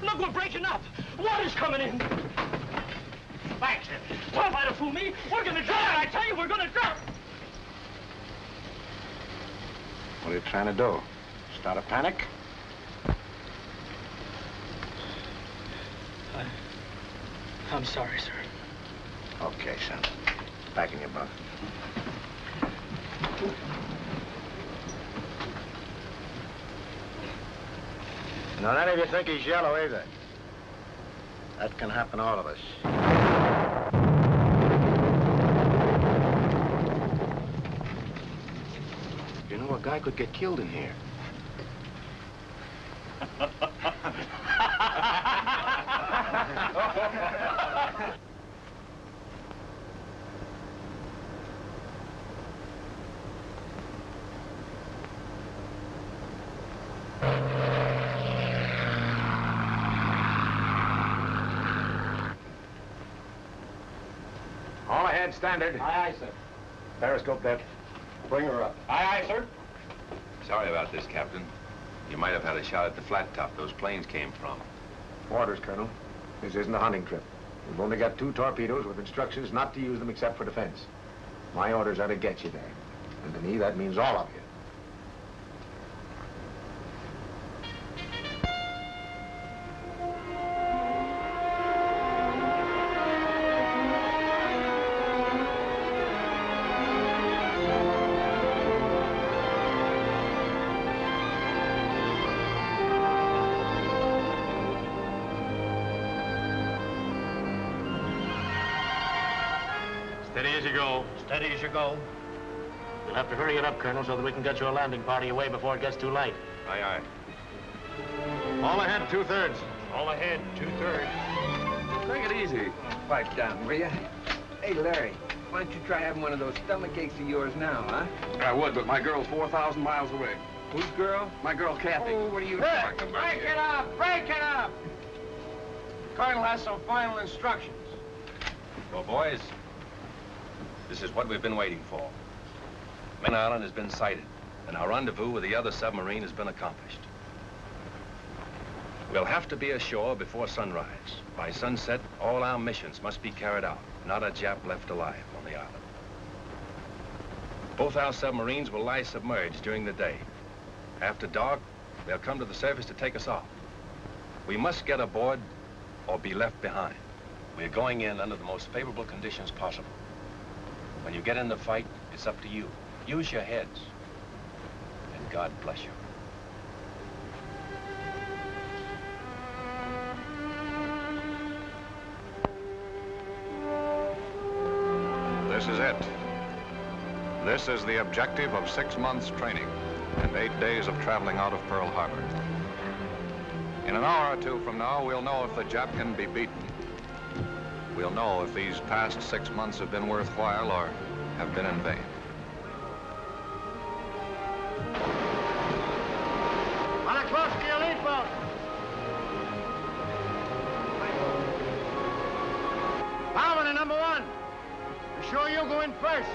Look, we're breaking up! Water's coming in! Thanks. Don't try to fool me! We're gonna drown! I tell you, we're gonna drown! What are you trying to do? Start a panic? I'm sorry, sir. Okay, son. Back in your bunk. Now, none of you think he's yellow either. That can happen to all of us. You know, a guy could get killed in here. ahead, standard. Aye, aye, sir. Periscope that. Bring her up. Aye, aye, sir. Sorry about this, Captain. You might have had a shot at the flat top those planes came from. Orders, Colonel. This isn't a hunting trip. We've only got 2 torpedoes with instructions not to use them except for defense. My orders are to get you there. And to me, that means all of you. Steady as you go. Steady as you go. You'll have to hurry it up, Colonel, so that we can get your landing party away before it gets too late. Aye, aye. All ahead, 2/3. All ahead, 2/3. Take it easy. Pipe down, will you? Hey, Larry, why don't you try having one of those stomach aches of yours now, huh? I would, but my girl's 4,000 miles away. Whose girl? My girl, Kathy. Oh, what are you talking about? Break it up! Break it up! Colonel has some final instructions. Well, boys, this is what we've been waiting for. Main Island has been sighted, and our rendezvous with the other submarine has been accomplished. We'll have to be ashore before sunrise. By sunset, all our missions must be carried out. Not a Jap left alive on the island. Both our submarines will lie submerged during the day. After dark, they'll come to the surface to take us off. We must get aboard or be left behind. We're going in under the most favorable conditions possible. When you get in the fight, it's up to you. Use your heads. And God bless you. This is it. This is the objective of 6 months training and 8 days of traveling out of Pearl Harbor. In an hour or 2 from now, we'll know if the Jap can be beaten. We'll know if these past 6 months have been worthwhile or have been in vain. On a close to your lead boat. Bowman to number 1. Be sure you go in first.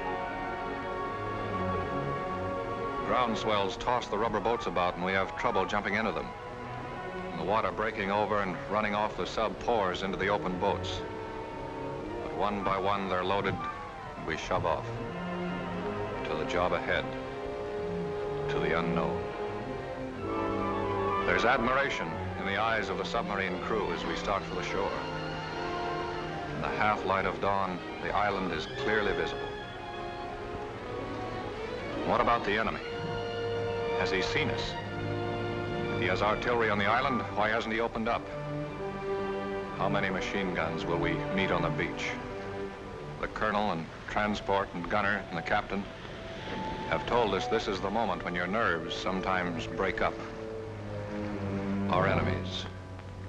Ground swells toss the rubber boats about, and we have trouble jumping into them. And the water breaking over and running off the sub pours into the open boats. But one by one, they're loaded, and we shove off. To the job ahead. To the unknown. There's admiration in the eyes of the submarine crew as we start for the shore. In the half-light of dawn, the island is clearly visible. What about the enemy? Has he seen us? If he has artillery on the island, why hasn't he opened up? How many machine guns will we meet on the beach? The colonel and transport and gunner and the captain have told us this is the moment when your nerves sometimes break up. Our enemies,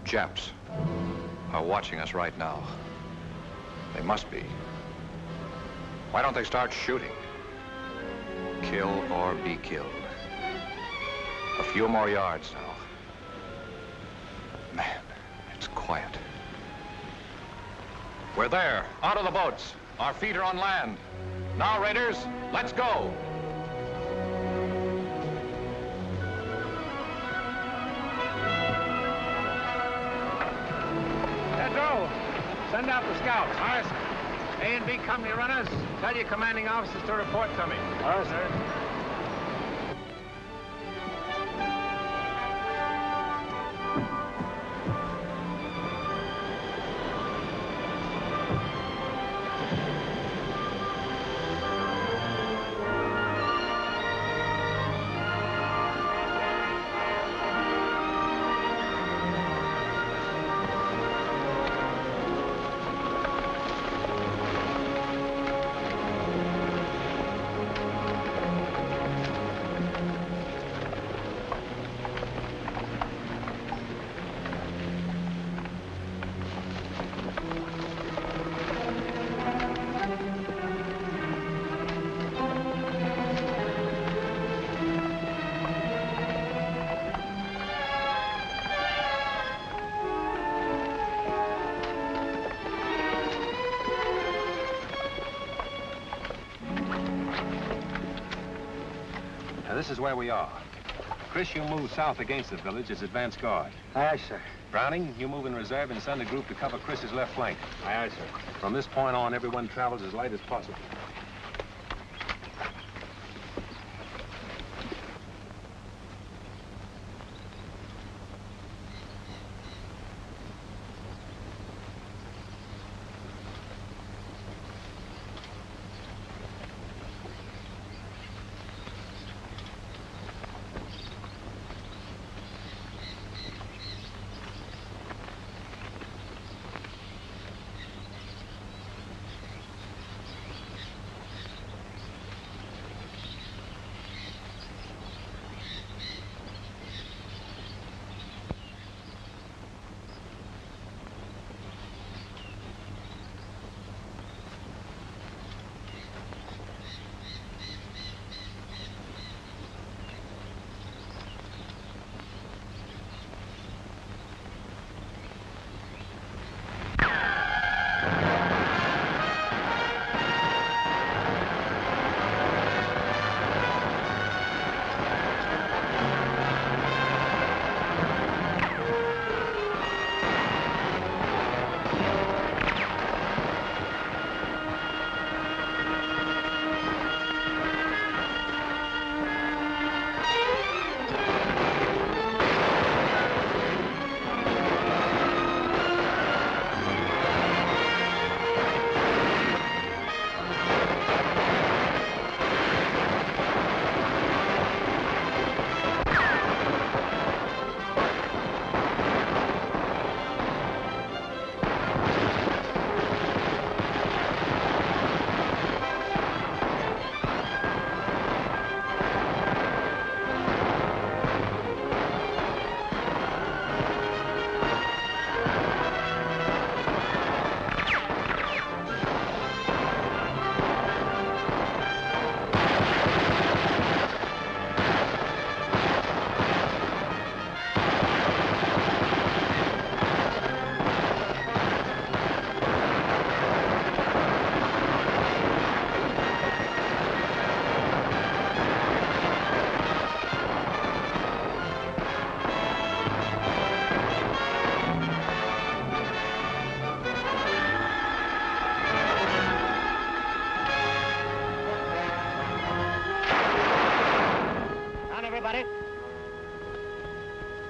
Japs, are watching us right now. They must be. Why don't they start shooting? Kill or be killed. A few more yards now. Man, it's quiet. We're there, out of the boats. Our feet are on land. Now, Raiders, let's go. Pedro, send out the scouts. Aye, sir. A and B company runners, tell your commanding officers to report to me. Aye, sir. this is where we are. Chris, you move south against the village as advance guard. Aye, aye, sir. Browning, you move in reserve and send a group to cover Chris's left flank. Aye, aye, sir. From this point on, everyone travels as light as possible.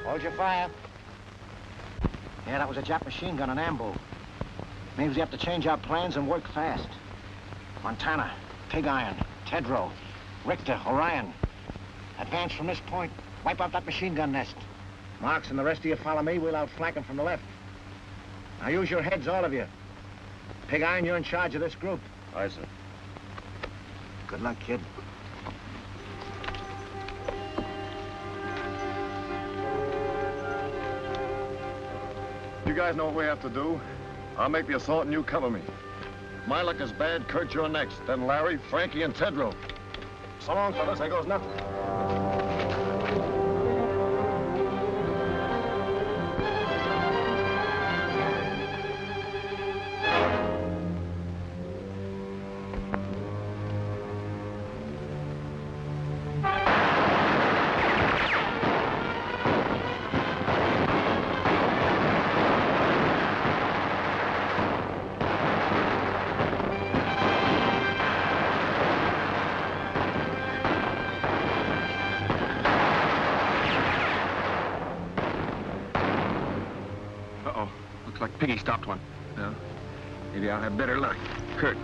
Hold your fire. Yeah, that was a Jap machine gun on ambo. Means we have to change our plans and work fast. Montana, Pig Iron, Tedrow, Richter, Orion. Advance from this point. Wipe out that machine gun nest. Marks and the rest of you follow me. We'll outflank them from the left. Now use your heads, all of you. Pig Iron, you're in charge of this group. Aye, sir. Good luck, kid. You guys know what we have to do. I'll make the assault and you cover me. If my luck is bad, Kurt, you're next. Then Larry, Frankie, and Tedrow. So long, fellas. There goes nothing. Piggy stopped one. Yeah? Maybe I'll have better luck. Kurt.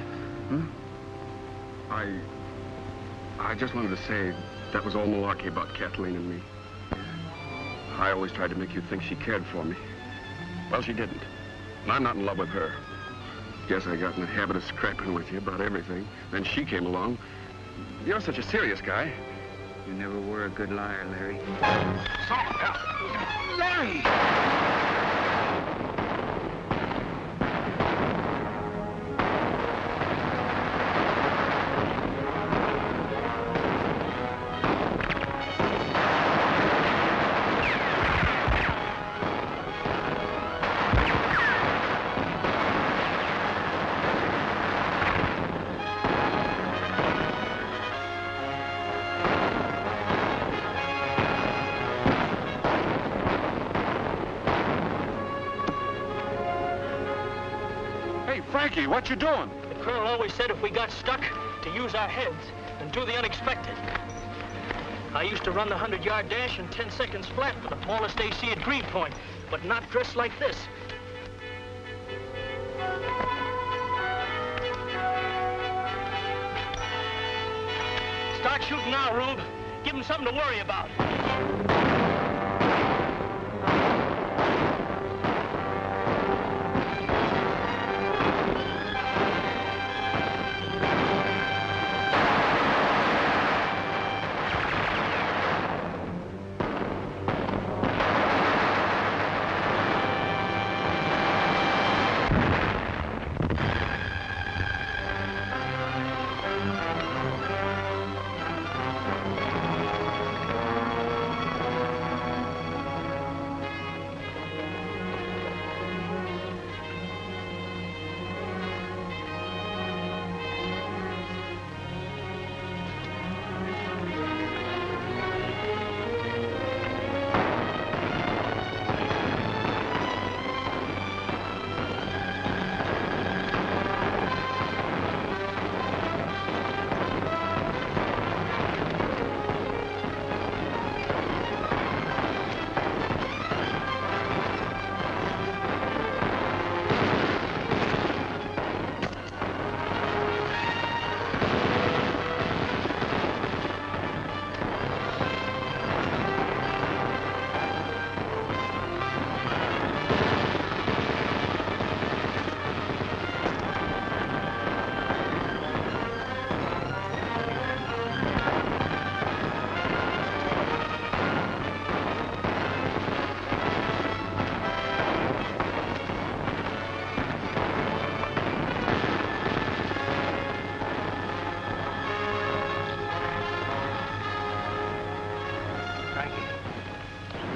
I just wanted to say that was all malarkey about Kathleen and me. I always tried to make you think she cared for me. Well, she didn't. And I'm not in love with her. Guess I got in the habit of scrapping with you about everything. Then she came along. You're such a serious guy. You never were a good liar, Larry. Larry! Frankie, what you doing? The colonel always said if we got stuck, to use our heads and do the unexpected. I used to run the 100-yard dash in 10 seconds flat with the tallest AC at Green Point, but not dressed like this. Start shooting now, Rube. Give him something to worry about.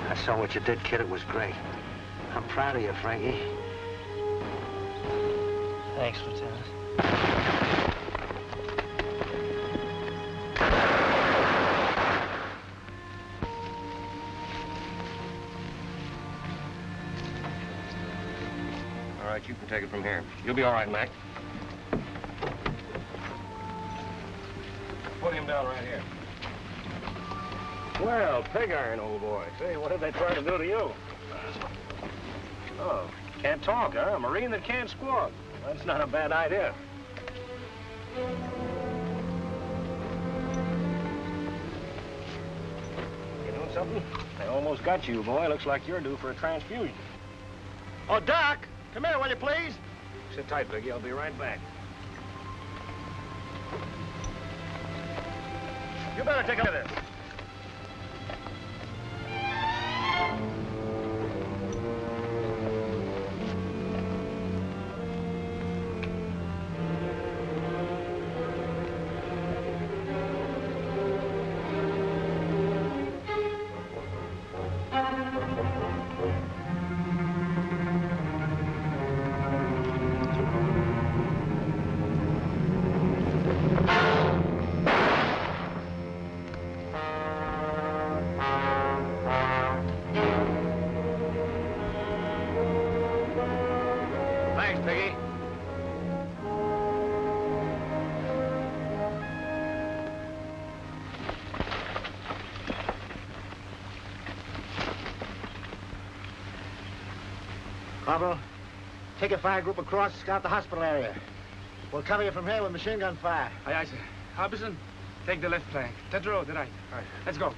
I saw what you did, kid. It was great. I'm proud of you, Frankie. Thanks, Lieutenant. All right, you can take it from here. You'll be all right, Mac. Put him down right here. Well, pig iron, old boy. Say, what did they try to do to you? Oh, can't talk, huh? A Marine that can't squawk. That's not a bad idea. You doing something? They almost got you, boy. Looks like you're due for a transfusion. Oh, Doc! Come here, will you, please? Sit tight, Biggie. I'll be right back. You better take a look at this. Corporal, take a fire group across, scout the hospital area. We'll cover you from here with machine gun fire. Aye, aye, sir. Harbison, take the left flank. Tedrow, the right. All right, let's go.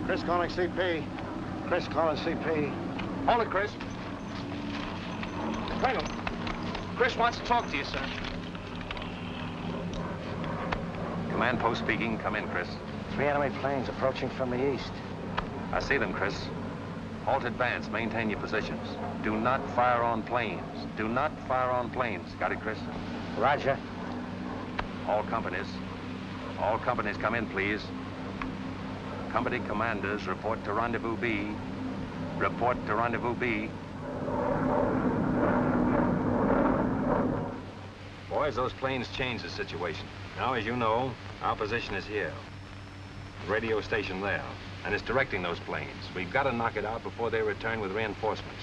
Chris calling CP. Chris calling CP. Hold it, Chris. Pringle. Chris wants to talk to you, sir. Command post speaking. Come in, Chris. 3 enemy planes approaching from the east. I see them, Chris. Halt advance. Maintain your positions. Do not fire on planes. Do not fire on planes. Got it, Chris? Roger. All companies come in, please. Company commanders, report to Rendezvous B. Report to Rendezvous B. Boys, those planes changed the situation. Now, as you know, our position is here. Radio station there. And it's directing those planes. We've got to knock it out before they return with reinforcements.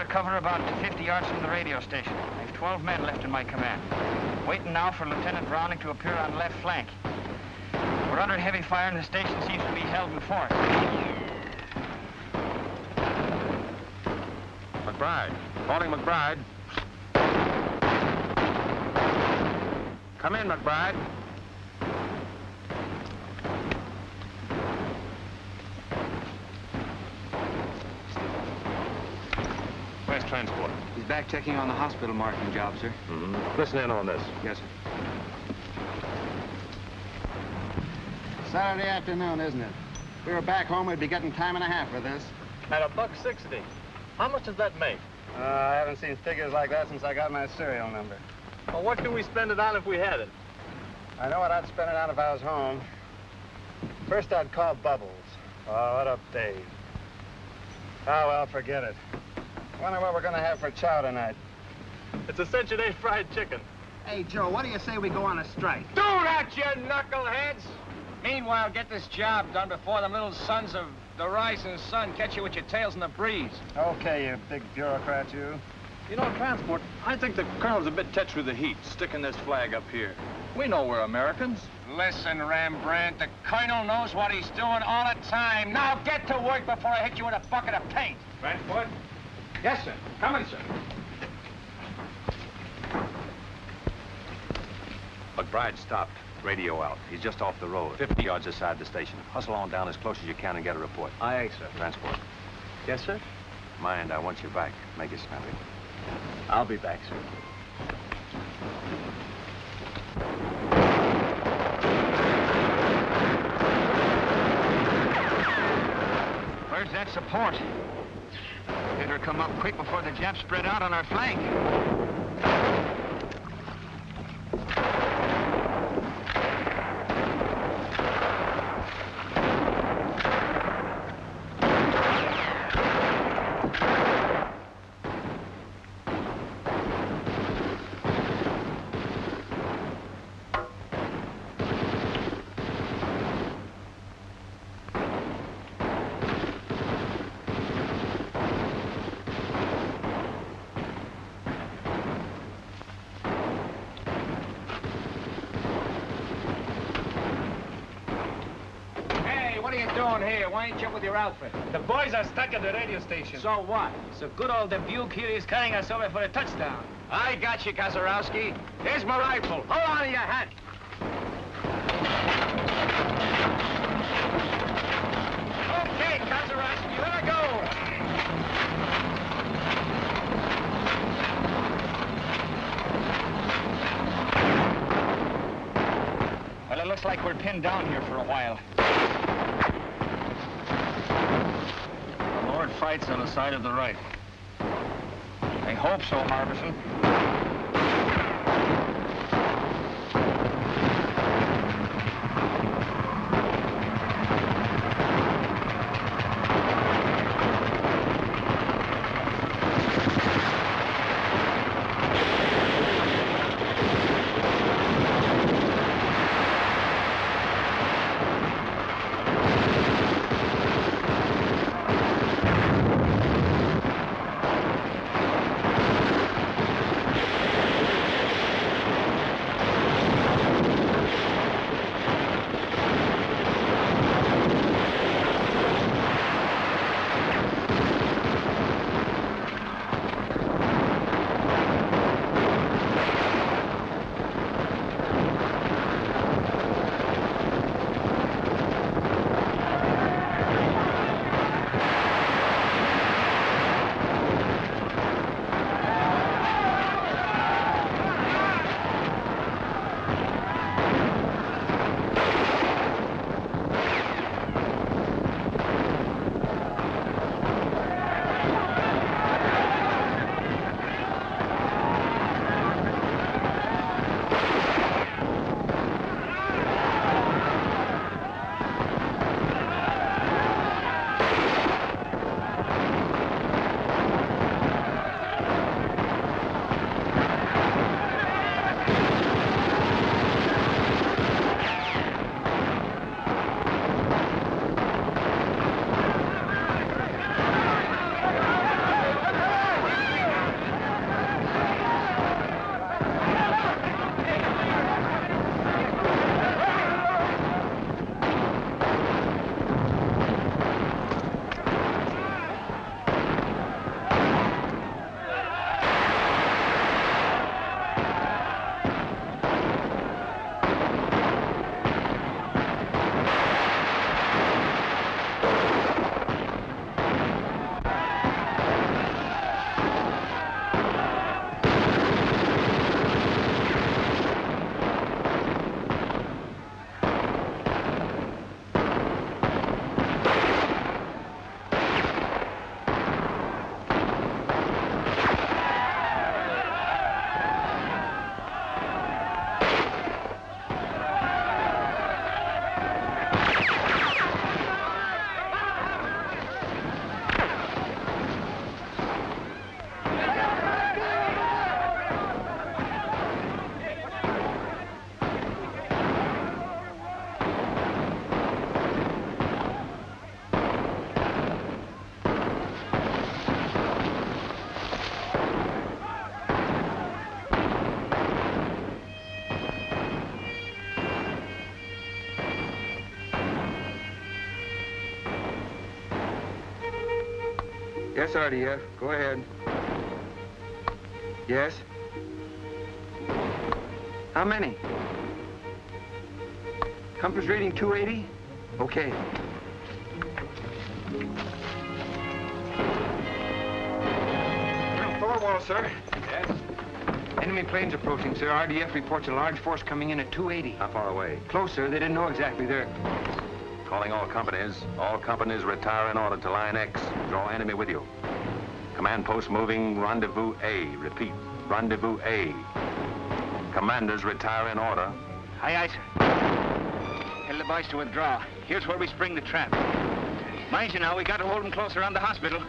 Cover about 50 yards from the radio station. I have 12 men left in my command. Waiting now for Lieutenant Browning to appear on left flank. We're under heavy fire and the station seems to be held in force. McBride. Calling McBride. Come in, McBride. Transport. He's back checking on the hospital marking job, sir. Listen in on this. Yes, sir. Saturday afternoon, isn't it? If we were back home, we'd be getting time and a half for this. At $1.60. How much does that make? I haven't seen figures like that since I got my serial number. Well, what can we spend it on if we had it? I know what I'd spend it on if I was home. First, I'd call Bubbles. Oh, what up, Dave? Oh, well, forget it. Wonder what we're gonna have for chow tonight. It's a cinch-a-day fried chicken. Hey, Joe, what do you say we go on a strike? Do that, you knuckleheads! Meanwhile, get this job done before them little sons of the rising sun catch you with your tails in the breeze. Okay, you big bureaucrat, you. You know, Transport, I think the Colonel's a bit touched with the heat, sticking this flag up here. We know we're Americans. Listen, Rembrandt, the Colonel knows what he's doing all the time. Now get to work before I hit you with a bucket of paint. Transport? Yes, sir. Come in, sir. McBride stopped. Radio out. He's just off the road, 50 yards aside the station. Hustle on down as close as you can and get a report. Aye, aye, sir. Transport. Yes, sir? Mind, I want you back. Make it snappy. I'll be back, sir. Where's that support? Better come up quick before the Japs spread out on our flank. Why ain't you up with your outfit? The boys are stuck at the radio station. So what? So good old Dubuque here is carrying us over for a touchdown. I got you, Kazarowski. Here's my rifle. Hold on to your hat. Okay, Cousin, you let her go. Well, it looks like we're pinned down here for a while. The Lord fights on the side of the right. I hope so, Harbison. Yes, RDF. Go ahead. Yes? How many? Compass reading 280? Okay. Thorwald, sir. Yes? Enemy planes approaching, sir. RDF reports a large force coming in at 280. How far away? Close, sir. They didn't know exactly. They're... Calling all companies. All companies retire in order to line X. Draw enemy with you. Command post moving, rendezvous A. Repeat, rendezvous A. Commanders retire in order. Aye, aye, sir. Tell the boys to withdraw. Here's where we spring the trap. Mind you now, we got to hold them close around the hospital.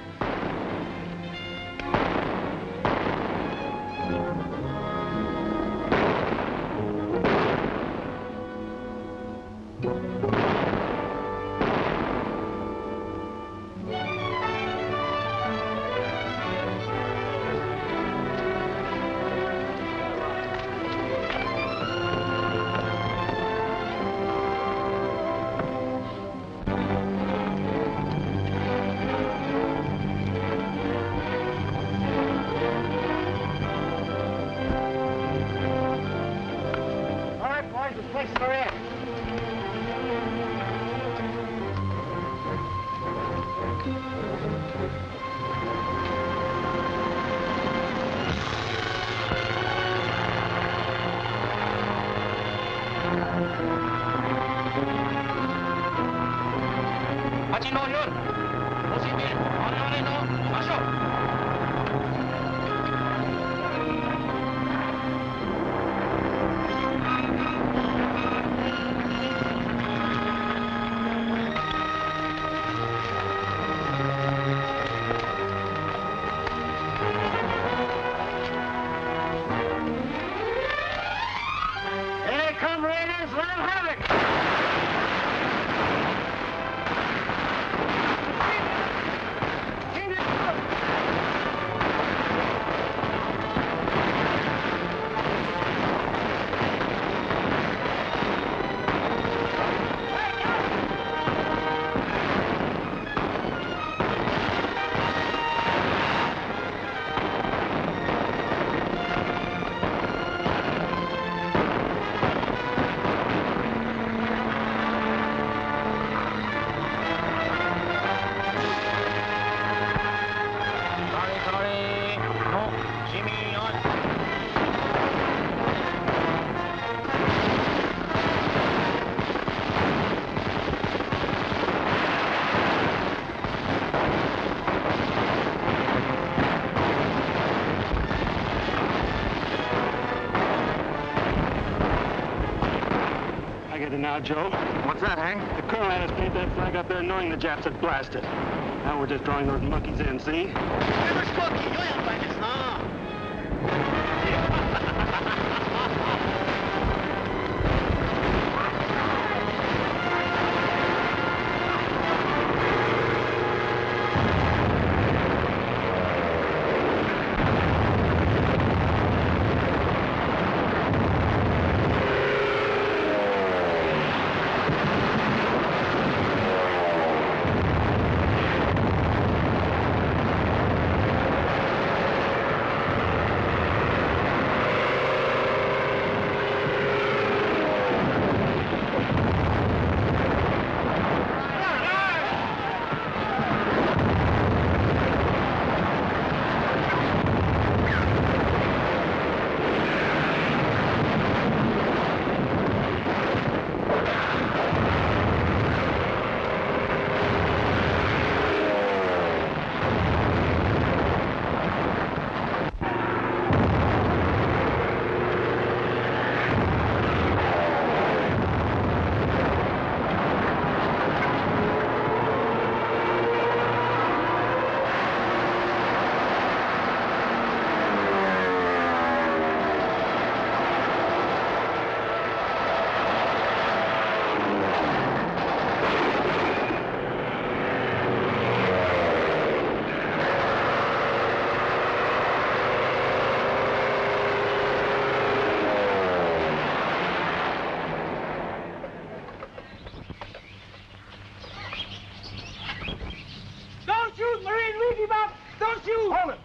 right, boys, this place is for it. Here come Raiders, let 'em have it! I get it now, Joe. What's that, Hank? The colonel had us paint that flag up there knowing the Japs had blasted. Now we're just drawing those monkeys in, see?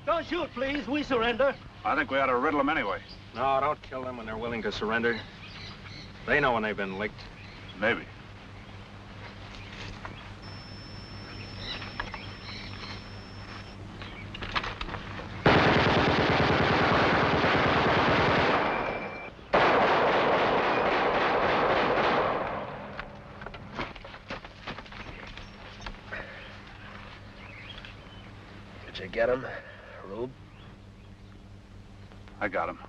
Don't shoot, please. We surrender. I think we ought to riddle them anyway. No, don't kill them when they're willing to surrender. They know when they've been licked. Maybe. Did you get him, Rube? I got him.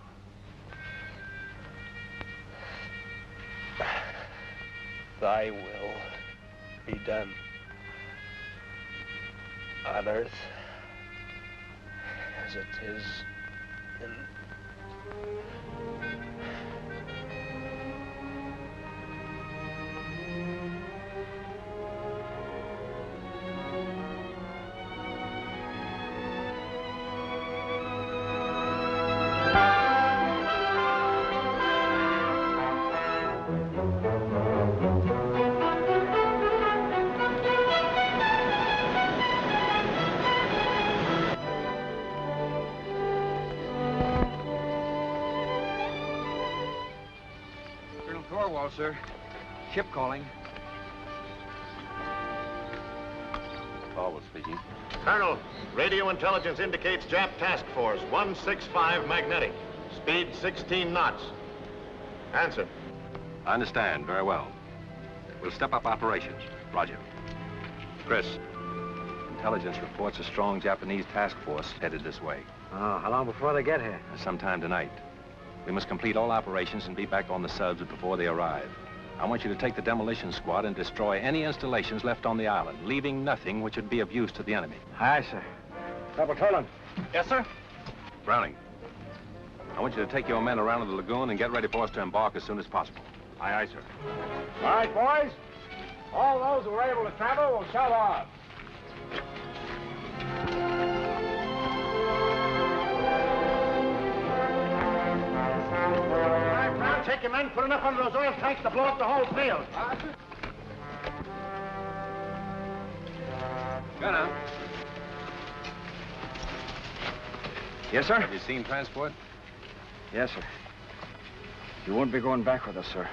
Thy will be done on earth as it is in... Thorwald, sir. Ship calling. Thorwald speaking. Colonel, radio intelligence indicates Jap task force 165 magnetic. Speed 16 knots. Answer. I understand. Very well. We'll step up operations. Roger. Chris, intelligence reports a strong Japanese task force headed this way. Oh, how long before they get here? Sometime tonight. We must complete all operations and be back on the subs before they arrive. I want you to take the demolition squad and destroy any installations left on the island, leaving nothing which would be of use to the enemy. Aye, sir. Corporal Tolan. Yes, sir? Browning, I want you to take your men around to the lagoon and get ready for us to embark as soon as possible. Aye, aye, sir. All right, boys. All those who are able to travel will shove off. All right, Brown, take your men, put enough under those oil tanks to blow up the whole field. Go now. Yes, sir? Have you seen transport? Yes, sir. You won't be going back with us, sir.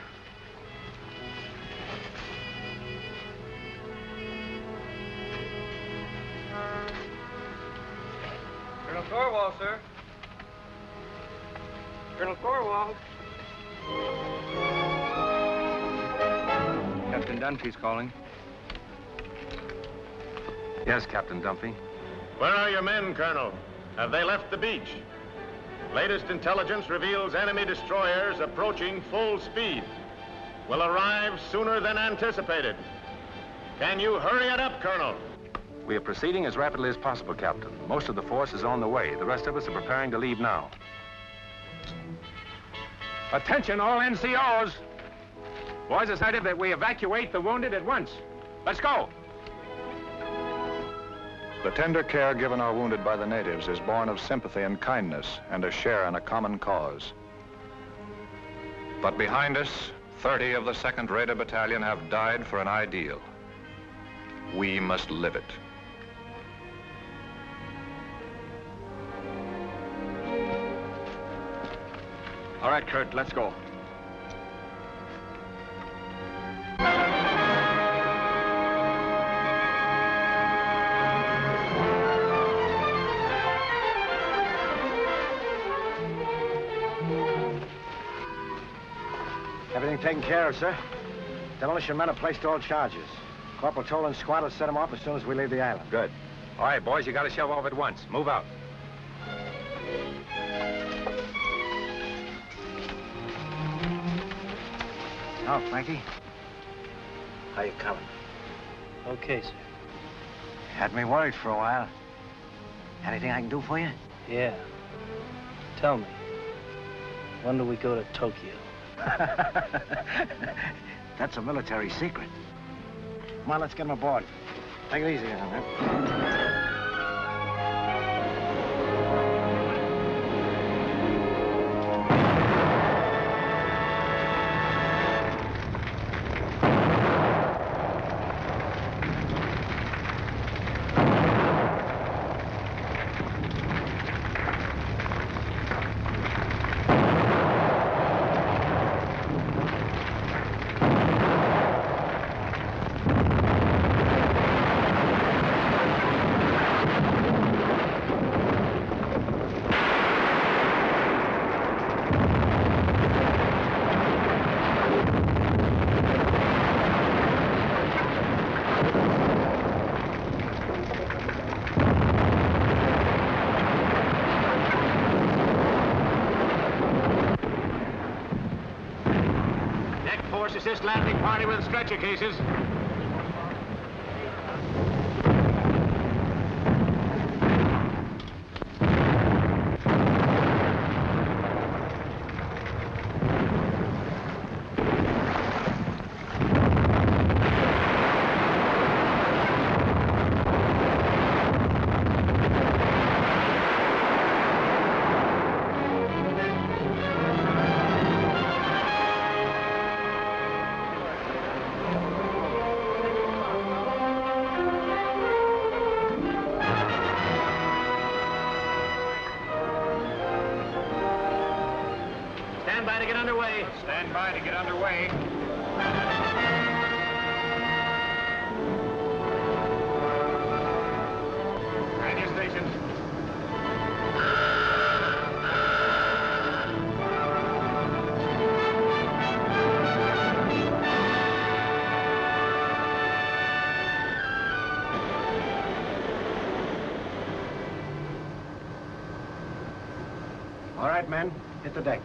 Colonel Thorwald, sir. Colonel Thorwald. Captain Dunphy's calling. Yes, Captain Dunphy. Where are your men, Colonel? Have they left the beach? Latest intelligence reveals enemy destroyers approaching full speed. Will arrive sooner than anticipated. Can you hurry it up, Colonel? We are proceeding as rapidly as possible, Captain. Most of the force is on the way. The rest of us are preparing to leave now. Attention, all NCOs. Boys, it's decided that we evacuate the wounded at once. Let's go. The tender care given our wounded by the natives is born of sympathy and kindness and a share in a common cause. But behind us, 30 of the 2nd Raider Battalion have died for an ideal. We must live it. All right, Kurt, let's go. Everything taken care of, sir. Demolition men have placed all charges. Corporal Tolan's squad will set them off as soon as we leave the island. Good. All right, boys, you got to shove off at once. Move out. Now, Frankie. How you coming? Okay, sir. Had me worried for a while. Anything I can do for you? Yeah. Tell me, when do we go to Tokyo? That's a military secret. Come on, let's get him aboard. Take it easy now, man. Assist landing party with stretcher cases. by to get underway. Radio stations. All right, men, hit the deck.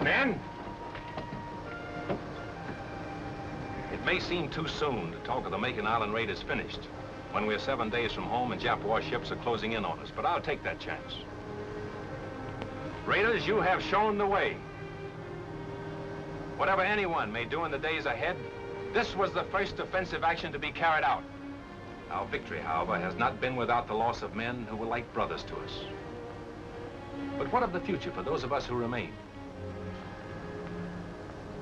Men! It may seem too soon to talk of the Macon Island raid is finished, when we're 7 days from home and Jap warships are closing in on us, but I'll take that chance. Raiders, you have shown the way. Whatever anyone may do in the days ahead, this was the first offensive action to be carried out. Our victory, however, has not been without the loss of men who were like brothers to us. But what of the future for those of us who remain?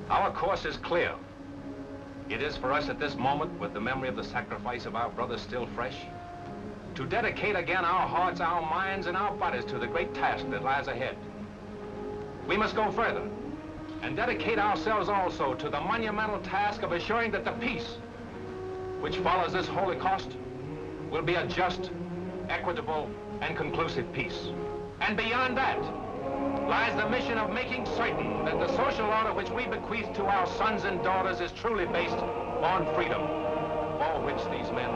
Our course is clear. It is for us at this moment, with the memory of the sacrifice of our brothers still fresh, to dedicate again our hearts, our minds, and our bodies to the great task that lies ahead. We must go further and dedicate ourselves also to the monumental task of assuring that the peace which follows this Holocaust will be a just, equitable, and conclusive peace. And beyond that lies the mission of making certain that the social order which we bequeath to our sons and daughters is truly based on freedom, for which these men